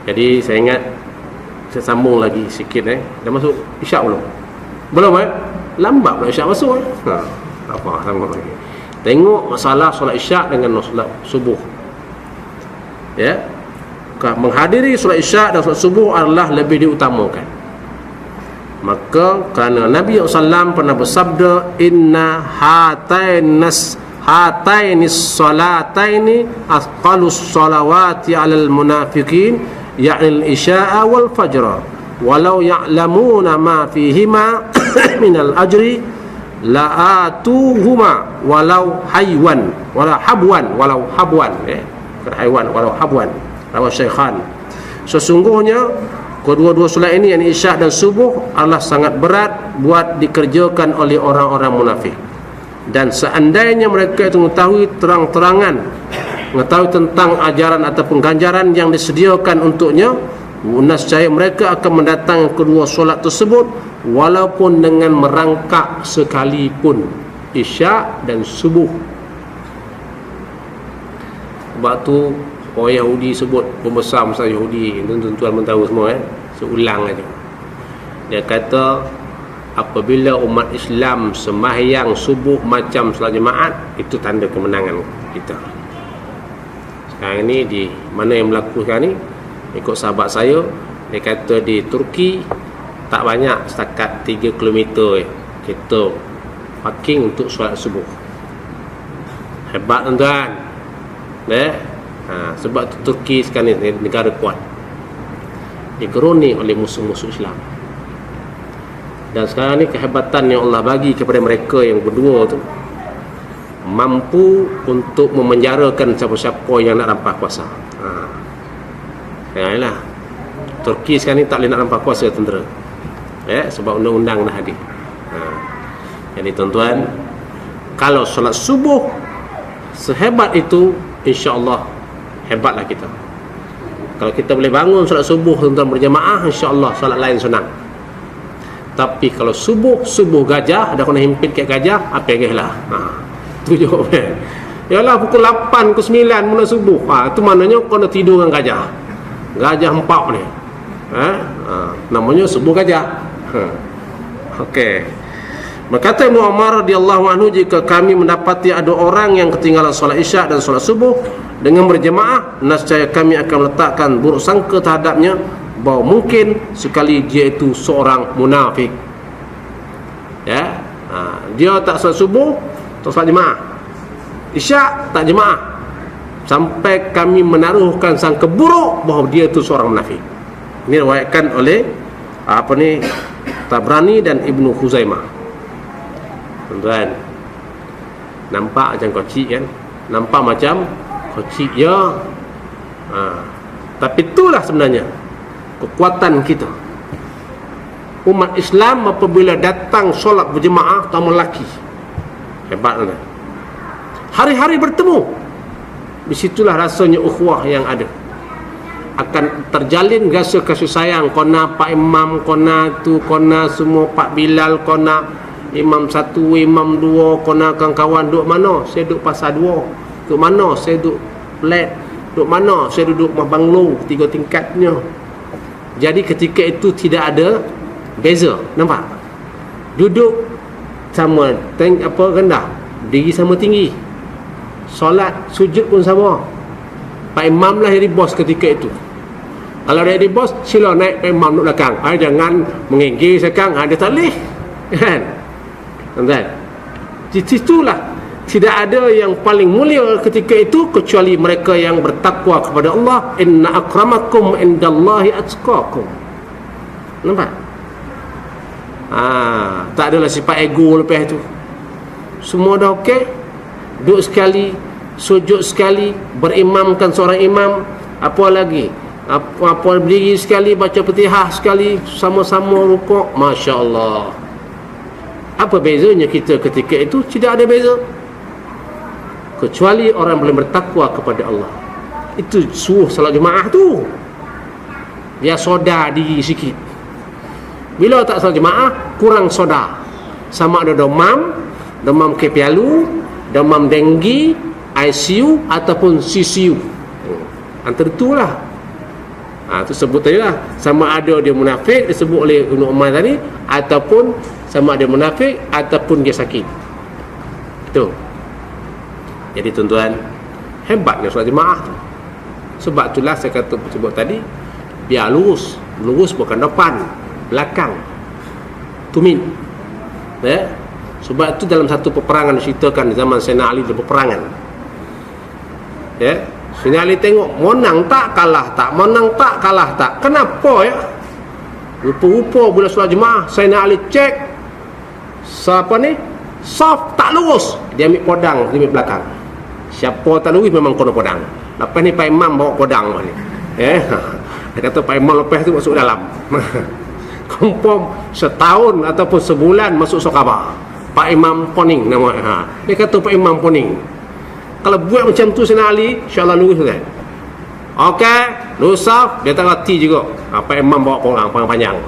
Jadi saya ingat, saya sambung lagi sikit. Dah masuk isyak belum? Belum lambat pula isyak masuk. Tak apa, sambung lagi. Tengok masalah solat isyak dengan solat subuh. Ya, menghadiri solat isyak dan solat subuh adalah lebih diutamakan. Maka kerana Nabi SAW pernah bersabda, inna hatainis salataini asqalus salawati alal munafiqin ya'nil isya'a wal fajra walau ya'lamuna ma fihima minal ajri la'atuhuma walau habwan rawi Syaikhan. Sesungguhnya kedua-dua solat ini, yang isyak dan subuh, adalah sangat berat buat dikerjakan oleh orang-orang munafik. Dan seandainya mereka itu mengetahui terang-terangan, mengetahui tentang ajaran ataupun ganjaran yang disediakan untuknya, nescaya mereka akan mendatangi kedua solat tersebut walaupun dengan merangkak sekalipun, isyak dan subuh. Sebab tu orang Yahudi sebut, pembesar Yahudi, tuan-tuan pun tahu semua seulang aja. Dia kata apabila umat Islam sembahyang subuh macam solat jemaat, itu tanda kemenangan kita. Sekarang ni di mana yang berlaku sekarang ni, ikut sahabat saya, dia kata di Turki tak banyak, setakat 3 km kita parking untuk solat subuh. Hebat tuan-tuan. Sebab Turki sekarang ni negara kuat, digeruni oleh musuh-musuh Islam. Dan sekarang ni kehebatan yang Allah bagi kepada mereka yang berdua tu, mampu untuk memenjarakan siapa-siapa yang nak rampas kuasa. Yalah, Turki sekarang ni tak boleh nak rampas kuasa tentera, sebab undang-undang dah hadir. Jadi tuan-tuan, kalau solat subuh sehebat itu, insya-Allah hebatlah kita. Kalau kita boleh bangun solat subuh tuan-tuan berjamaah, insya-Allah solat lain senang. Tapi kalau subuh gajah, ada kena himpit kat gajah, apa lah. Tu jawapan. Yalah pukul 8 ke 9 mula subuh. Itu maknanya kena tidur dengan gajah. Gajah empak ni. Namanya subuh gajah. Okey. Berkata Ibnu Umar radhiyallahu anhu, jika kami mendapati ada orang yang ketinggalan solat isyak dan solat subuh dengan berjemaah, nescaya kami akan meletakkan buruk sangka terhadapnya, bahawa mungkin sekali dia itu seorang munafik. Dia tak solat subuh, tak solat jemaah, isyak tak jemaah, sampai kami menaruhkan sangka buruk bahawa dia itu seorang munafik. Ini riwayatkan oleh Tabrani dan Ibnu Khuzaimah. Tuan-tuan, nampak macam kocik kan? Nampak macam kocik ya. Tapi itulah sebenarnya kekuatan kita. Umat Islam apabila datang solat berjemaah, kamu lelaki hebat kan? Hari-hari bertemu, di situlah rasanya ukhuwah yang ada. Akan terjalin rasa kasih sayang. Kona Pak Imam, kona tu, kona semua Pak Bilal, kona Imam 1, Imam 2, kona kawan-kawan. Duduk mana? Saya duduk pasar 2. Duduk mana? Saya duduk flat. Duduk mana? Saya duduk rumah banglo 3 tingkatnya. Jadi ketika itu tidak ada Beza, nampak? Duduk sama, rendah, diri sama tinggi. Solat, sujud pun sama. Pak Imam lah jadi bos ketika itu. Kalau dia jadi bos, sila naik Pak Imam duduk belakang. Jangan menginggir sekang, dia tak boleh. Kan? Tuan-tuan, di situlah tidak ada yang paling mulia ketika itu kecuali mereka yang bertakwa kepada Allah. Inna akramakum indallahi atqakum. Nampak? Tak adalah sifat ego lepas tu. Semua dah okey. Duduk sekali, sujud sekali, berimamkan seorang imam, apa lagi? Apa berdiri sekali, baca Fatihah sekali, sama-sama rukuk. Masya-Allah. Apa bezanya kita ketika itu? Tidak ada beza. Kecuali orang boleh bertakwa kepada Allah. Itu suruh salat jemaah tu. Dia soda diri sikit. Bila tak salat jemaah, kurang soda. Sama ada demam kepialu, demam denggi, ICU ataupun CCU. Antara itulah. Itu sebut tadi lah. Sama ada dia munafik, disebut oleh Ibn Umar tadi, ataupun sama ada munafik ataupun dia sakit. Itu. Jadi tuan-tuan, hebatnya solat jemaah tu. Sebab itulah saya kata sebut tadi, biar lurus bukan depan, belakang. Tumin. Ya. Sebab itu dalam satu peperangan diceritakan di zaman Sayyidina Ali, dalam peperangan. Ya. Sayyidina Ali tengok menang tak kalah tak, menang tak kalah tak. Kenapa ya? Rupa-rupa bila solat jemaah Sayyidina Ali cek siapa ni? Saf tak lurus. Dia ambil podang, dia ambil belakang. Siapa tak lurus memang kena podang. Lepas ni Pak Imam bawa podang ni. Dia kata Pak Imam lepas tu masuk dalam. Confirm setahun ataupun sebulan masuk Sokabah. Pak Imam Poning nama. Dia kata Pak Imam Poning. Kalau buat macam tu Sayyidina Ali, insya-Allah lurus kan. Okey, lurus saf, dia tak reti juga. Pak Imam bawa orang panjang.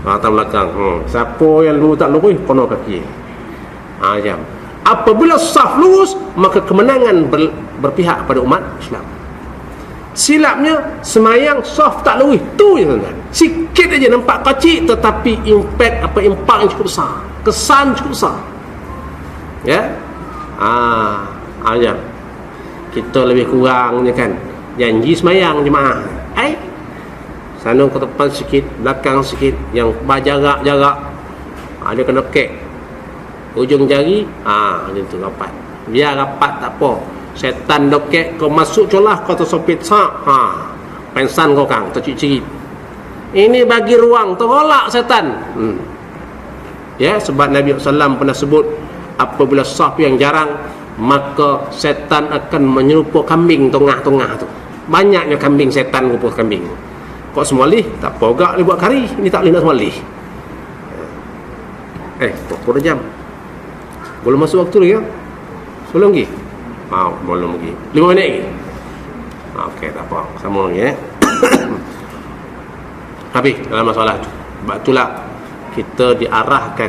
Atas belakang. Siapa yang lurus tak lurus kena kaki. Jam. Apabila saf lurus, maka kemenangan berpihak kepada umat Islam. Silapnya semayang saf tak lurus, tu je tuan-tuan. Sikit aja nampak kecil tetapi impak yang cukup besar. Kesan cukup besar. Ya. Jam. Kita lebih kurangnya kan janji semayang jemaah. Sana ke depan sikit, belakang sikit, yang berjarak-jarak. Dia kena kek ujung jari, macam tu rapat. Biar rapat tak apa. Setan dokek kau masuk colah kau tersopit pensan kau kang tercicit. Ini bagi ruang terolak setan. Ya, sebab Nabi SAW pernah sebut apabila saf yang jarang, maka setan akan menyerupa kambing tengah-tengah tu. Banyaknya kambing setan rupa kambing. Kau semolih tak apa gak buat kari, ini tak boleh nak semolih. Pukul jam. Belum masuk waktu lagi ya? Sebelum lagi? Belum lagi. 5 minit lagi. Okey, tak apa. Sama lagi Habis dalam masalah tu. Sebab itulah kita diarahkan,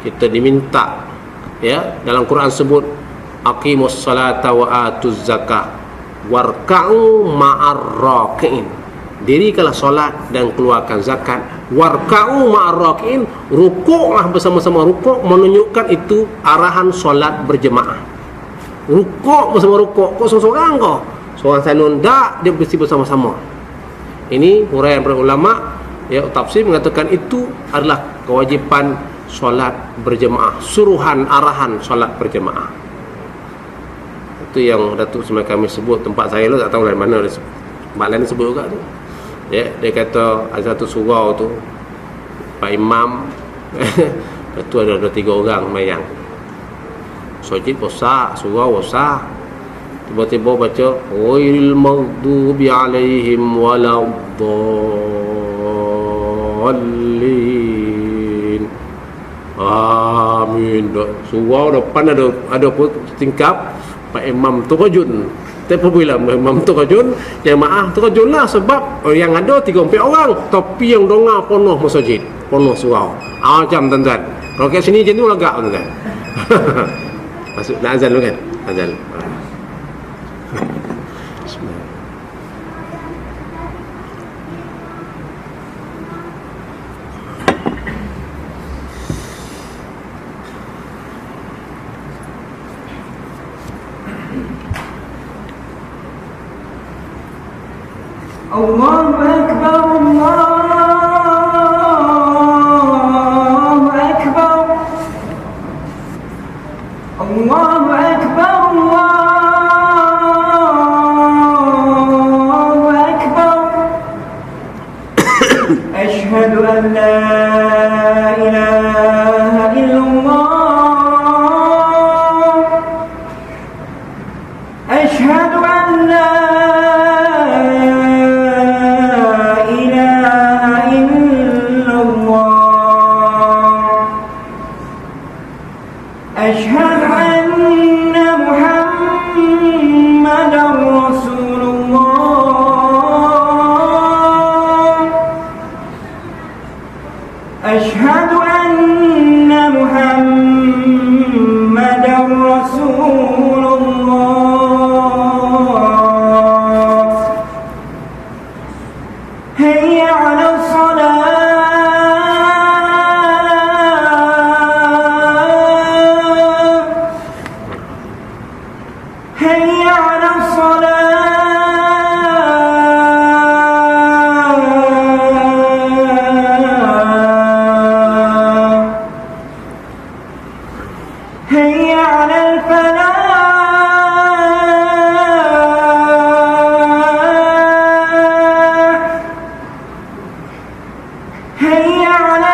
kita diminta, ya, dalam Quran sebut aqimus salata wa atuz zakah warka'u ma'ar raki'in. Dirikanlah solat dan keluarkan zakat. Warka'u ma'ar raki'in, rukuklah bersama-sama. Rukuk menunjukkan itu arahan solat berjemaah. Rukuk bersama rukuk. Kok seorang-seorang kau? Seorang sanun tak, dia mesti bersama-sama. Ini huraian para ulama, ya, tafsir mengatakan itu adalah kewajipan solat berjemaah, suruhan arahan solat berjemaah. Itu yang Datuk Semai kami sebut, tempat saya lah tak tahu dari mana, tempat lain sebut juga tu. Ya, dia kata ada satu surau tu Pak Imam itu ada 3 orang mayang. Sujud besar, surau besar. Tiba-tiba baca ghairil maghdubi alaihim waladdallin. Amin. Surau depan ada tingkap. Pak Imam terkejut. Tapi bila Imam terkejut, jemaah terkejutlah sebab yang ada 3-4 orang, tapi yang dengar penuh masjid, penuh surau. Macam tuan-tuan. Kalau kat sini je tu agak tuan-tuan. Masuk nak azan dulu kan? Azan. Bismillah. الله أكبر الله أكبر الله أكبر الله أكبر أشهد أن لا إله إلا الله أشهد أن لا أشهد أن محمدًا رسول الله أشهد أن محمدًا رسول الله هيا على الصلاة هيا على الصلاة هيا على الفلاح هيا على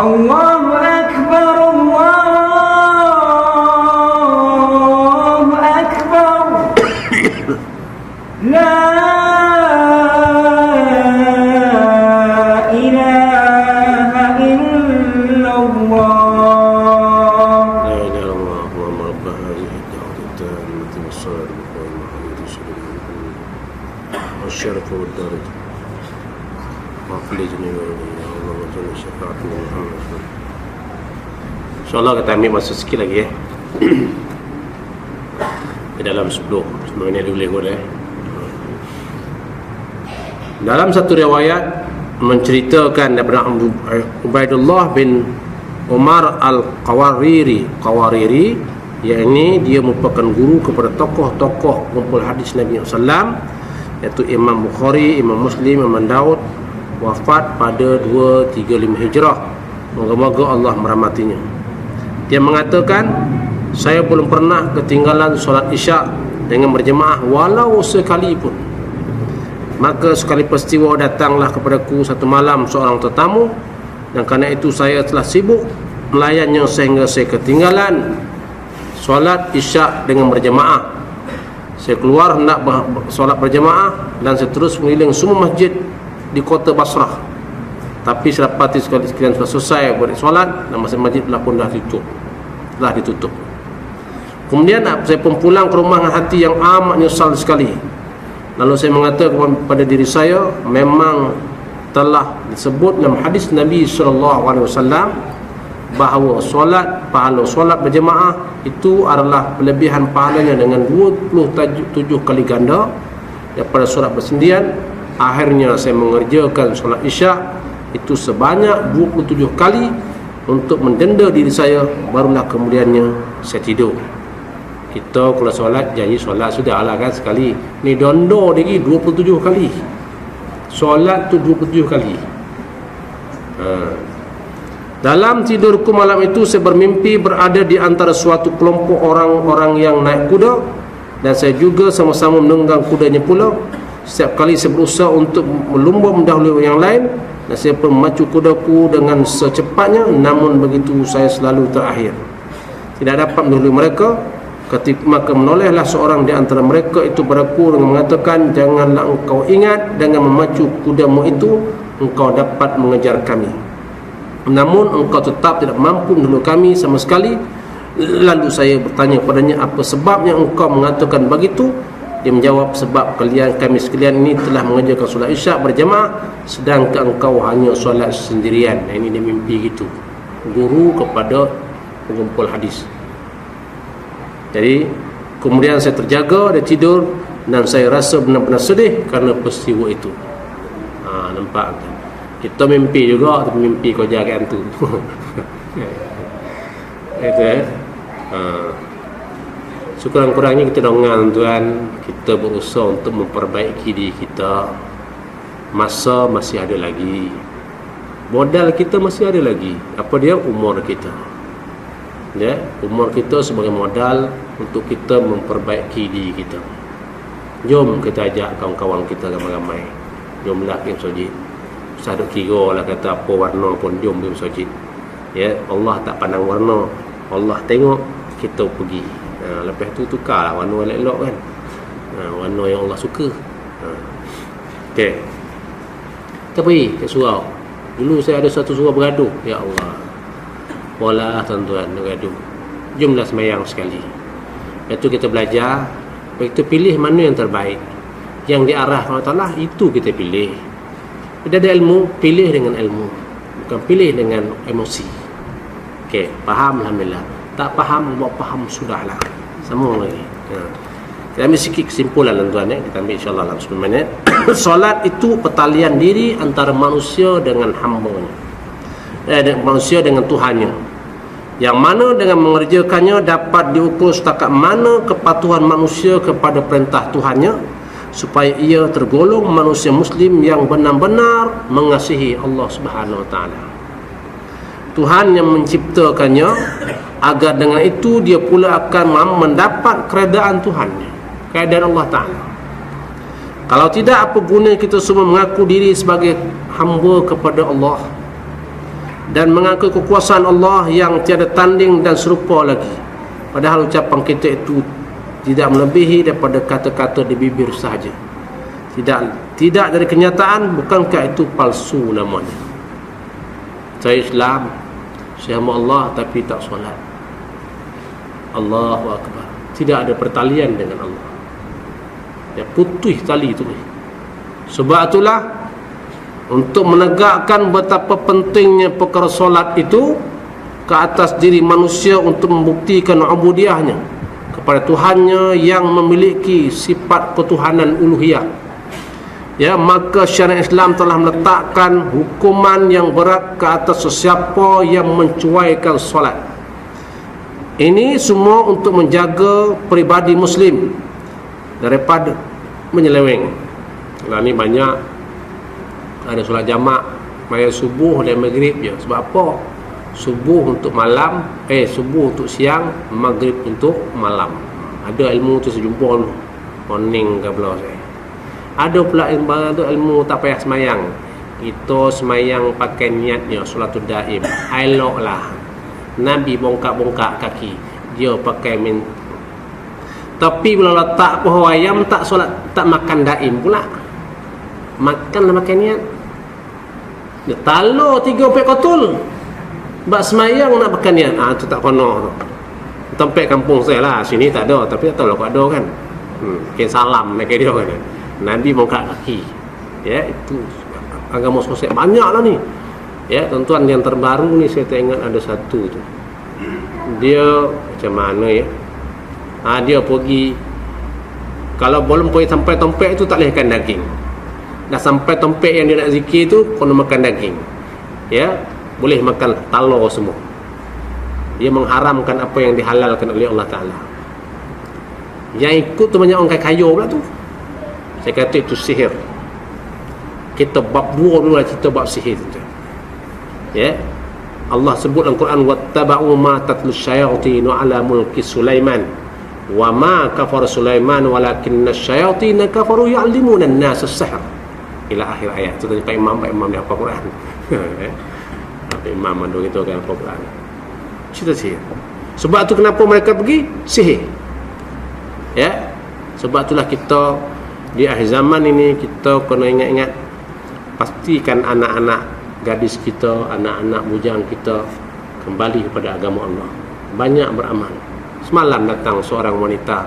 الله أكبر الله أكبر لا إله إلا الله لا إله إلا الله اللهم رب هذه الدعوة التامة والصلاة القائمة على رسول الله والشرف والدرجة وأخلجني وإليك اللهم جل شفاعتنا محمد. InsyaAllah kita ambil masa sikit lagi di dalam 10 minit boleh. Dalam satu riwayat menceritakan daripada Ubaidullah bin Umar Al-Qawariri, yakni dia merupakan guru kepada tokoh-tokoh kumpul hadis Nabi SAW, iaitu Imam Bukhari, Imam Muslim, Imam Daud, wafat pada 235 Hijrah. Moga-moga Allah merahmatinya. Dia mengatakan, saya belum pernah ketinggalan solat Isyak dengan berjemaah walau sekali pun. Maka sekali peristiwa datanglah kepadaku satu malam seorang tetamu, dan kerana itu saya telah sibuk melayannya sehingga saya ketinggalan solat Isyak dengan berjemaah. Saya keluar hendak solat berjemaah dan saya terus mengeliling semua masjid di kota Basrah. Tapi sedapati sekalian sudah selesai bersolat dan masjid telah pun telah ditutup. Kemudian saya pun pulang ke rumah dengan hati yang amat nyesal sekali. Lalu saya mengatakan kepada diri saya, memang telah disebut dalam hadis Nabi SAW bahawa pahala solat berjemaah itu adalah kelebihan pahalanya dengan 27 kali ganda daripada solat bersendirian. Akhirnya saya mengerjakan solat Isyak itu sebanyak 27 kali untuk mendenda diri saya, barulah kemudiannya saya tidur. Kita kalau solat, janji solat sudah lah kan sekali. Ni dondo lagi 27 kali. Solat tu 27 kali. Dalam tidurku malam itu saya bermimpi berada di antara suatu kelompok orang-orang yang naik kuda, dan saya juga sama-sama menunggang kudanya pula. Setiap kali saya berusaha untuk melumba mendahului yang lain, dan saya pun memacu kudaku dengan secepatnya, namun begitu saya selalu terakhir, tidak dapat mendahului mereka. Maka menolehlah seorang di antara mereka itu padaku dengan mengatakan, janganlah engkau ingat dengan memacu kudamu itu engkau dapat mengejar kami, namun engkau tetap tidak mampu mendahului kami sama sekali. Lalu saya bertanya kepadanya, apa sebabnya engkau mengatakan begitu? Dia menjawab, sebab kami sekalian ini telah mengerjakan solat Isyak berjemaah, sedangkan engkau hanya solat sendirian. Ini dia mimpi gitu, guru kepada pengumpul hadis. Jadi kemudian saya terjaga, dia tidur, dan saya rasa benar-benar sedih kerana peristiwa itu. Nampak kan? Kita mimpi juga, tapi mimpi kau jaga tu. Itu sekurang-kurangnya kita dongang tuan, kita berusaha untuk memperbaiki diri kita. Masa masih ada lagi, modal kita masih ada lagi. Apa dia? Umur kita. Ya, umur kita sebagai modal untuk kita memperbaiki diri kita. Jom kita ajak kawan-kawan kita ramai-ramai, jomlah pergi masjid. Usah duk kira lah kata apa warna pun, jom pergi masjid. Ya, Allah tak pandang warna, Allah tengok kita pergi. Lepas tu tukarlah warna elok-elok kan, warna yang Allah suka. Okey, kita pergi ke surau. Dulu saya ada satu surau bergaduh. Ya Allah, pola tuan-tuan bergaduh. Jomlah semayang sekali. Lepas tu kita belajar. Lepas tu pilih mana yang terbaik, yang diarahkan oleh Allah, itu kita pilih. Bila ada ilmu, pilih dengan ilmu, bukan pilih dengan emosi. Okey, faham alhamdulillah. Tak faham, buat faham sudahlah. Sama lagi. Kita ambil sikit kesimpulan tuan-tuan. Kita ambil insyaAllah dalam 10 minit. Solat itu pertalian diri antara manusia dengan hamba-Nya, manusia dengan Tuhannya, yang mana dengan mengerjakannya dapat diukur setakat mana kepatuhan manusia kepada perintah Tuhannya, supaya ia tergolong manusia muslim yang benar-benar mengasihi Allah Subhanahu Wa Taala, Tuhan yang menciptakannya, agar dengan itu dia pula akan mendapat keredaan Tuhannya, keredaan Allah Taala. Kalau tidak, apa guna kita semua mengaku diri sebagai hamba kepada Allah dan mengaku kekuasaan Allah yang tiada tanding dan serupa lagi, padahal ucapan kita itu tidak melebihi daripada kata-kata di bibir sahaja. Tidak dari kenyataan. Bukankah itu palsu namanya? Saya Islam, saya hamba Allah, tapi tak solat. Allahu Akbar. Tidak ada pertalian dengan Allah. Dia putus tali itu. Sebab itulah, untuk menegakkan betapa pentingnya perkara solat itu ke atas diri manusia untuk membuktikan ubudiyahnya kepada Tuhannya yang memiliki sifat ketuhanan uluhiyah, ya, maka syariat Islam telah meletakkan hukuman yang berat ke atas sesiapa yang mencuaikan solat. Ini semua untuk menjaga pribadi muslim daripada menyeleweng. Nah, ni banyak ada solat jamak, maya subuh dan maghrib je. Sebab apa? Subuh untuk malam, subuh untuk siang, maghrib untuk malam. Ada ilmu tu saya jumpa dulu, morning ke belah saya. Ada pula ilmu tak payah semayang. Kita semayang pakai niatnya solatul daim. Eloklah. Nabi bongkak-bongkak kaki, dia pakai tapi bila letak pohon ayam, tak solat, tak makan daim pula. Makanlah makan niat. Dia talur 3 kotul. Bak semayang nak makan niat. Tu tak kono tu. Tempat kampung saya lah, sini tak ada, tapi tak tahu lah kok ada kan. Mungkin salam nak dia kan. Nabi bongkak kaki. Ya, itu agama sosial banyaklah ni. Ya, tuan-tuan, yang terbaru ni saya teringat ada satu tu. Dia macam mana ya? Dia pergi, kalau belum pergi sampai tempat tu tak boleh makan daging. Dah sampai tempat yang dia nak zikir tu, kena makan daging. Ya, boleh makan talur semua. Dia mengharamkan apa yang dihalalkan oleh Allah Ta'ala. Yang ikut tu banyak orang kaya pula tu. Saya kata itu sihir. Kita bab 2 dulu lah, cerita bab sihir tu. Ya, Allah sebut dalam Quran, wattaba'u ma tatlu syayatin ala mulki Sulaiman wa ma kafara Sulaiman walakinna syayatin kafaru ya'limuna an-nas as-sihr, ila akhir ayat. Tu tadi Pak Imam dia hafal Quran. Pak Imam mandor kita kan hafal Quran. Cerita sihir. Sebab tu kenapa mereka pergi sihir. Ya, sebab itulah kita di akhir zaman ini kita kena ingat-ingat, pastikan anak-anak gadis kita, anak-anak bujang kita kembali kepada agama Allah, banyak beramal. Semalam datang seorang wanita,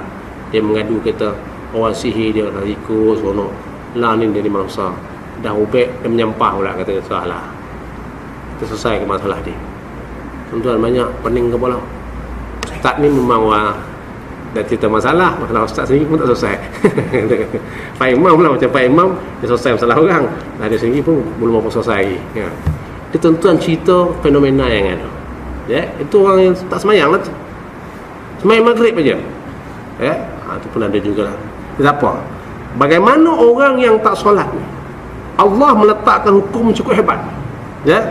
dia mengadu kita orang sihir dia dah ikut sono lah, ni dari mangsa dah ubek, dia menyampah pula, kata salah. Kita selesai ke masalah dia. Tuan-tuan, banyak pening kepala. Ustaz ni memang dah cerita masalah ustaz sendiri pun tak selesai. Pak Imam lah, macam Pak Imam dia selesai masalah orang, dah dia sendiri pun belum apa selesai lagi. Ya. Dia tuan-tuan cerita fenomena yang ada. Ya, itu orang yang tak semayang lah. Semayang maghrib aja. Ya, itu pun ada juga lah. Kenapa? Bagaimana orang yang tak solat ni? Allah meletakkan hukum cukup hebat. Ya.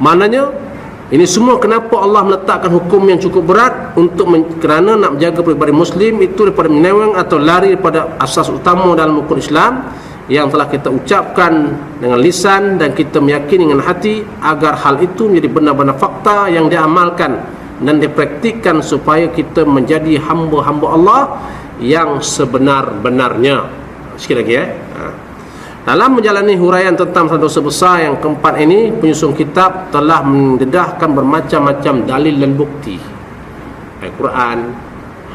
Maknanya ini semua kenapa Allah meletakkan hukum yang cukup berat untuk kerana nak menjaga pribadi muslim itu daripada menyeleweng atau lari daripada asas utama dalam hukum Islam yang telah kita ucapkan dengan lisan dan kita meyakini dengan hati, agar hal itu menjadi benar-benar fakta yang diamalkan dan dipraktikkan supaya kita menjadi hamba-hamba Allah yang sebenar-benarnya. Sekali lagi dalam menjalani huraian tentang dosa besar yang keempat ini, penyusun kitab telah mendedahkan bermacam-macam dalil dan bukti, Al-Quran,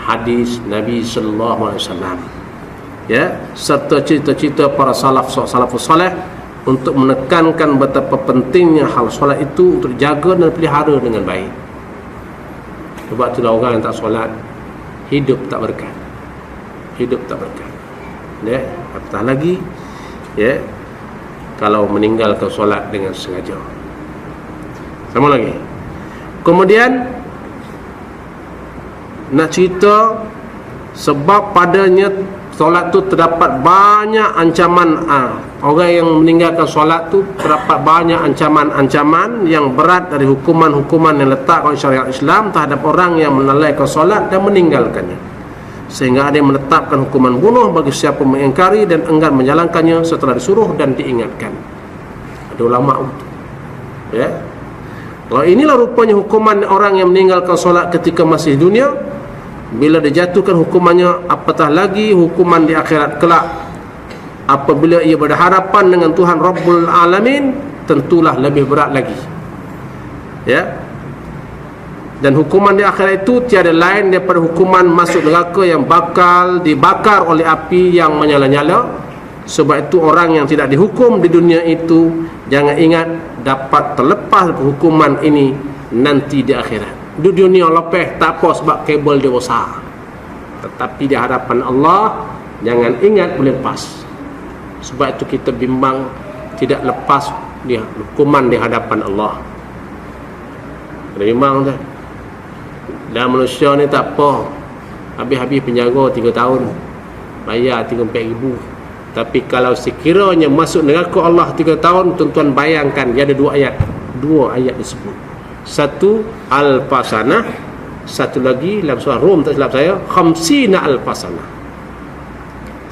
hadis Nabi sallallahu alaihi wasallam, ya, serta cerita-cerita para salafus saleh untuk menekankan betapa pentingnya hal solat itu untuk dijaga dan pelihara dengan baik. Sebab itulah orang yang tak solat hidup tak berkah. Hidup tak berkah. Ya, apatah lagi ya kalau meninggalkan solat dengan sengaja. Sama lagi. Kemudian nak cerita sebab padanya solat tu terdapat banyak ancaman. Orang yang meninggalkan solat tu terdapat banyak ancaman-ancaman yang berat dari hukuman-hukuman yang letak oleh syariat Islam terhadap orang yang melalaikan solat dan meninggalkannya, sehingga ada yang menetapkan hukuman bunuh bagi siapa mengingkari dan enggan menjalankannya setelah disuruh dan diingatkan. Ada ulama itu, ya. Kalau inilah rupanya hukuman orang yang meninggalkan solat ketika masih dunia, bila dijatuhkan hukumannya, apatah lagi hukuman di akhirat kelak apabila ia berhadapan dengan Tuhan Rabbul Alamin, tentulah lebih berat lagi. Ya. Dan hukuman di akhirat itu tiada lain daripada hukuman masuk neraka yang bakal dibakar oleh api yang menyala-nyala. Sebab itu orang yang tidak dihukum di dunia itu, jangan ingat dapat terlepas hukuman ini nanti di akhirat. Di dunia lepeh tak apa sebab kabel dia besar, tetapi di hadapan Allah jangan ingat boleh lepas. Sebab itu kita bimbang tidak lepas dia hukuman di hadapan Allah. Kena bimbang tak? Dan manusia ni tak apa, habis-habis penjara 3 tahun, bayar 3-4 ribu. Tapi kalau sekiranya masuk neraka Allah 3 tahun, tuan-tuan bayangkan, dia ada 2 ayat disebut. Satu al-fasanah, satu lagi dalam surah Rum tak silap saya, khamsina al-fasanah.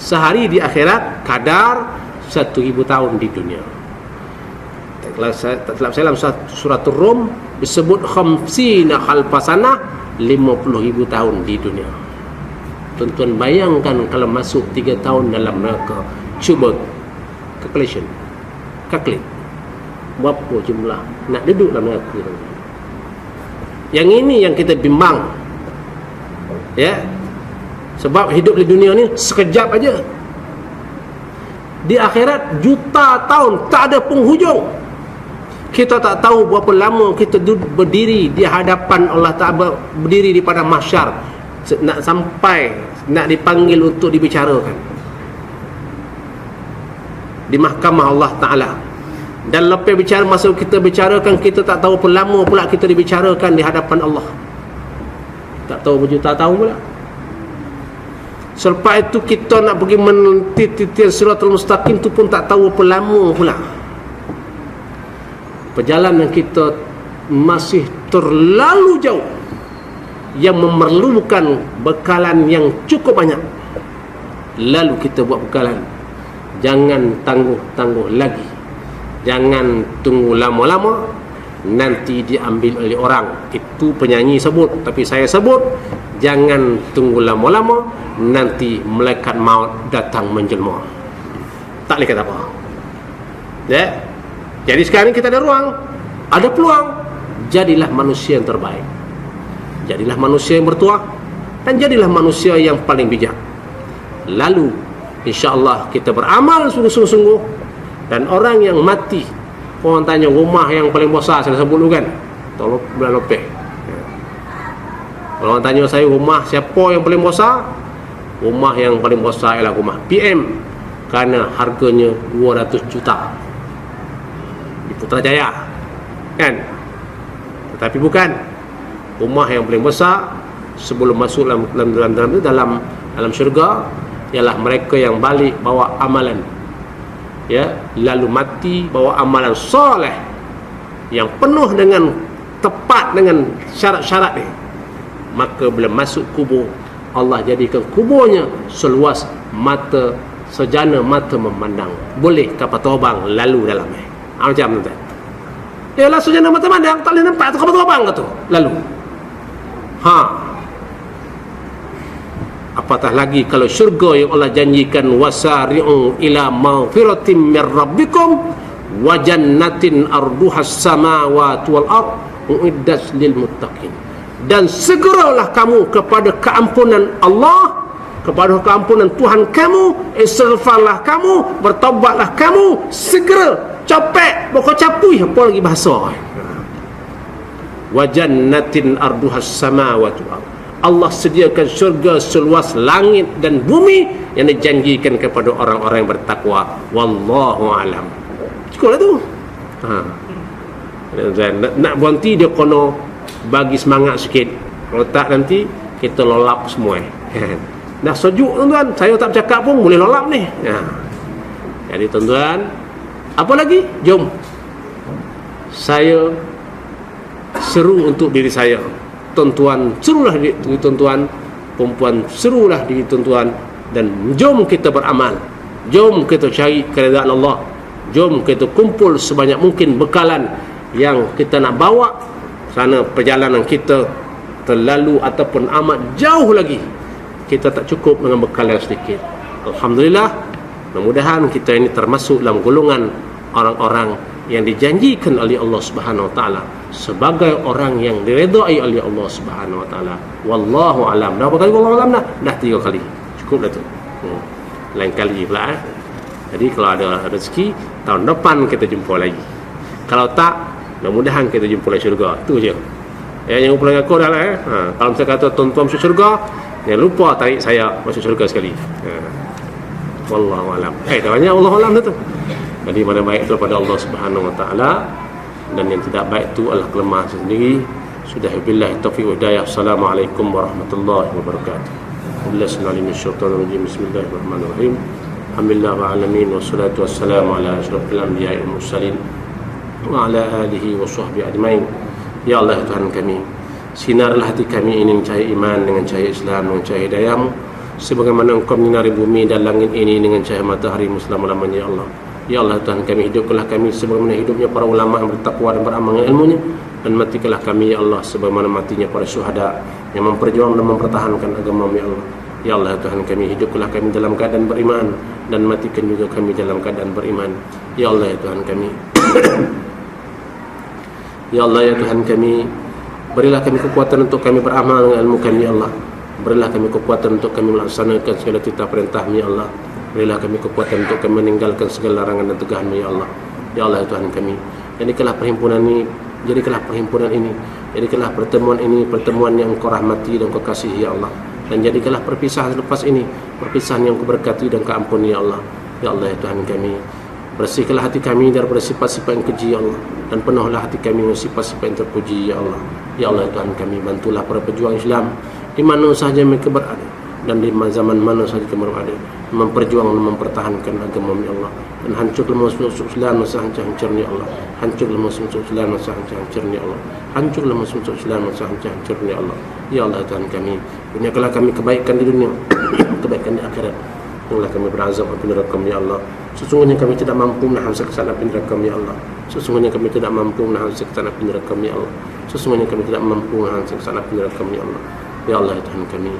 Sehari di akhirat kadar 1000 tahun di dunia. Tak silap saya dalam surah Rum disebut khamsina al-fasanah, 50,000 tahun di dunia. Tuan-tuan bayangkan kalau masuk 3 tahun dalam neraka. Cuba calculate berapa jumlah nak duduk dalam neraka. Yang ini yang kita bimbang, ya. Sebab hidup di dunia ni sekejap aja. Di akhirat juta tahun, tak ada penghujung. Kita tak tahu berapa lama kita berdiri di hadapan Allah Ta'ala, berdiri di padang mahsyar, nak sampai nak dipanggil untuk dibicarakan di mahkamah Allah Ta'ala. Dan lepas bicara, masa kita bicarakan, kita tak tahu berapa lama pula kita dibicarakan di hadapan Allah. Tak tahu berjuta tahun pula. Selepas itu kita nak pergi meneliti Siratul Mustaqim tu pun tak tahu berapa lama pula. Perjalanan kita masih terlalu jauh, yang memerlukan bekalan yang cukup banyak. Lalu kita buat bekalan. Jangan tangguh-tangguh lagi. Jangan tunggu lama-lama, nanti diambil oleh orang. Itu penyanyi sebut, tapi saya sebut, jangan tunggu lama-lama, nanti malaikat maut datang menjelma. Tak boleh kata apa. Ya. Jadi sekarang kita ada ruang, ada peluang. Jadilah manusia yang terbaik, jadilah manusia yang bertuah, dan jadilah manusia yang paling bijak. Lalu insya-Allah kita beramal sungguh-sungguh. Dan orang yang mati, orang tanya rumah yang paling besar, saya sebut dulu kan, tolong bulan lebih. Kalau orang tanya saya rumah siapa yang paling besar, rumah yang paling besar ialah rumah PM, kerana harganya 200 juta di Putrajaya. kan? Tetapi bukan. Rumah yang paling besar sebelum masuk dalam syurga ialah mereka yang balik bawa amalan, ya, lalu mati bawa amalan soleh yang penuh dengan tepat dengan syarat-syarat ni. Maka bila masuk kubur, Allah jadikan kuburnya seluas mata, sejana mata memandang. Boleh kapal terbang lalu dalamnya. Macam tu. Ialah sejana mata memandang, tak boleh nampak tu kapal terbang ke tu lalu. Apatah lagi kalau syurga yang Allah janjikan, wasari'u ila maghfiratin min rabbikum wa jannatin arduhas samawati wal ard uiddat lil muttaqin. Dan segeralah kamu kepada keampunan Allah, kepada keampunan Tuhan kamu, istighfarlah kamu, bertaubatlah kamu, segera, capek, pokok capui, apa lagi bahasa. Wa jannatin arduhas samawati wal ard. Allah sediakan syurga seluas langit dan bumi yang dijanjikan kepada orang-orang yang bertakwa. Wallahu alam. Cukuplah tu. Nak berhenti dia kena bagi semangat sikit. Kalau tak nanti kita lolap semua. Dah sejuk tuan-tuan, saya tak bercakap pun boleh lolap ni. Jadi tuan-tuan, apa lagi? Jom saya seru untuk diri saya. Tuan-tuan, serulah diri tuan-tuan, perempuan, serulah diri tuan-tuan, dan jom kita beramal, jom kita cari keridaan Allah, jom kita kumpul sebanyak mungkin bekalan yang kita nak bawa sana. Perjalanan kita terlalu ataupun amat jauh lagi, kita tak cukup dengan bekal yang sedikit. Alhamdulillah, mudah-mudahan kita ini termasuk dalam golongan orang-orang yang dijanjikan oleh Allah Subhanahu Wa Taala sebagai orang yang diredai oleh Allah Subhanahu Wa Taala. Wallahu alam. Dah berapa kali wallahu alam dah? Dah 3 kali. Cukup dah tu. Lain kali pula. Jadi kalau ada rezeki, tahun depan kita jumpa lagi. Kalau tak, mudah-mudahan kita jumpa lagi syurga. Itu je. Yang pulang aku dah lah. Kalau saya kata tuan-tuan masuk syurga, jangan lupa tarik saya masuk syurga sekali. Wallahu alam. Dah banyak wallahu alam dah tu. Jadi mana baik itu pada Allah Subhanahu Wa Taala, dan yang tidak baik itu adalah kelemahan sendiri. Sudah billahi taufiq wa hidayah. Assalamualaikum warahmatullahi wabarakatuh. Bismillahirrahmanirrahim. Alhamdulillah wa alamin, wassalatu wassalamu ala asyrafil anbiya'i wal mursalin wa ala alihi wa sahbihi ajmain. Ya Allah Tuhan kami, sinarlah hati kami ini dengan cahaya iman, dengan cahaya Islam, dengan cahaya hidayah-Mu, sebagaimana Engkau menyinari bumi dan langit ini dengan cahaya matahari-Mu selama-lamanya. Ya Allah, ya Allah Tuhan kami, hidupkanlah kami sebagaimana hidupnya para ulama yang bertakwa dan beramal dengan ilmunya, dan matikanlah kami ya Allah sebagaimana matinya para syuhada yang memperjuangkan dan mempertahankan agama-Mu ya Allah. Ya Allah Tuhan kami, hidupkanlah kami dalam keadaan beriman, dan matikan juga kami dalam keadaan beriman. Ya Allah ya Tuhan kami. Ya Allah ya Tuhan kami, berilah kami kekuatan untuk kami beramal dengan ilmu kami ya Allah. Berilah kami kekuatan untuk kami melaksanakan segala titah perintah-Mu ya Allah. Berilah kami kekuatan untuk kami meninggalkan segala larangan dan tegahan-Mu ya Allah. Ya Allah ya Tuhan kami, jadikanlah perhimpunan ini, jadikanlah pertemuan ini pertemuan yang Engkau rahmati dan Engkau kasihi ya Allah. Dan jadikanlah perpisahan selepas ini perpisahan yang Engkau berkati dan Engkau ampuni ya Allah. Ya Allah ya Tuhan kami, bersihkanlah hati kami daripada sifat-sifat yang keji ya Allah, dan penuhlah hati kami dengan sifat-sifat yang terpuji ya Allah. Ya Allah ya Tuhan kami, bantulah para pejuang Islam di mana sahaja mereka berada, dan di zaman mana sahaja mereka berada, memperjuangkan dan mempertahankan agama ya Allah. Dan hancurlah musuh-musuh Islam dan sehancur-hancurnya Allah. Hancurlah musuh-musuh Islam dan sehancur-hancurnya Allah. Hancurlah musuh-musuh Islam dan sehancur-hancurnya Allah. Ya Allah Tuhan kami, kurniakanlah kami kebaikan di dunia, kebaikan di akhirat. Janganlah kami berazab api neraka-Mu ya Allah. Sesungguhnya kami tidak mampu menahan siksa api neraka-Mu ya Allah. Sesungguhnya kami tidak mampu menahan siksa api neraka-Mu ya Allah. Sesungguhnya kami tidak mampu menahan siksa api neraka-Mu ya Allah. Ya Allah Tuhan kami,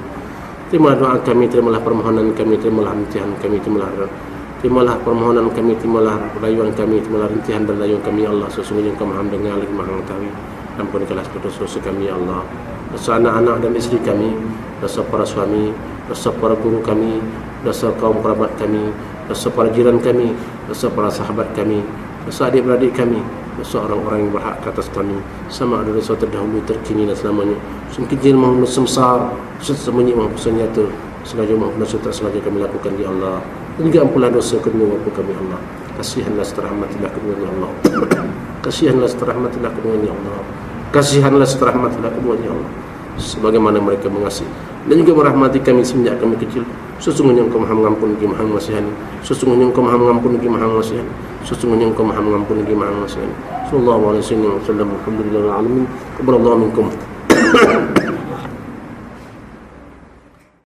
terimalah doa kami, terimalah permohonan kami, terimalah rintihan kami, terimalah permohonan kami, terimalah rayuan kami, terimalah rintihan dan rayuan kami ya Allah. Sesungguhnya Engkau Maha mendengar lagi Maha mengetahui. Ampunikanlah dosa-dosa kami ya Allah, dosa anak-anak dan isteri kami, dosa para suami, dosa para guru kami, dosa kaum kerabat kami, dosa para jiran kami, dosa para sahabat kami, dosa adik-beradik kami, dosa orang-orang yang berhak ke atas kami, sama ada dosa terdahulu, terkini dan selamanya. Semkijil maupun semsar, sesembunyi maupun senyata, sengaja maupun dosa tak sengaja kami lakukan ya Allah. Dan juga ampunlah dosa kedua bapa kami ya Allah. Kasihanlah serahmatilah kedua ya Allah. Kasihanlah seterahmatilah keduanya ya Allah. Kasihanlah seterahmatilah keduanya ya Allah, sebagaimana mereka mengasihi dan juga merahmati kami semenjak kami kecil. Sesungguhnya Engkau Maha Mengampuni, Maha Mengasihani. Sesungguhnya Engkau Maha Mengampuni, Maha Mengasihani. Sesungguhnya Engkau Maha Mengampuni, Maha Mengasihani. Sallallahu alaihi wasallam. Alhamdulillahil alamin. Qabbalallahu minkum.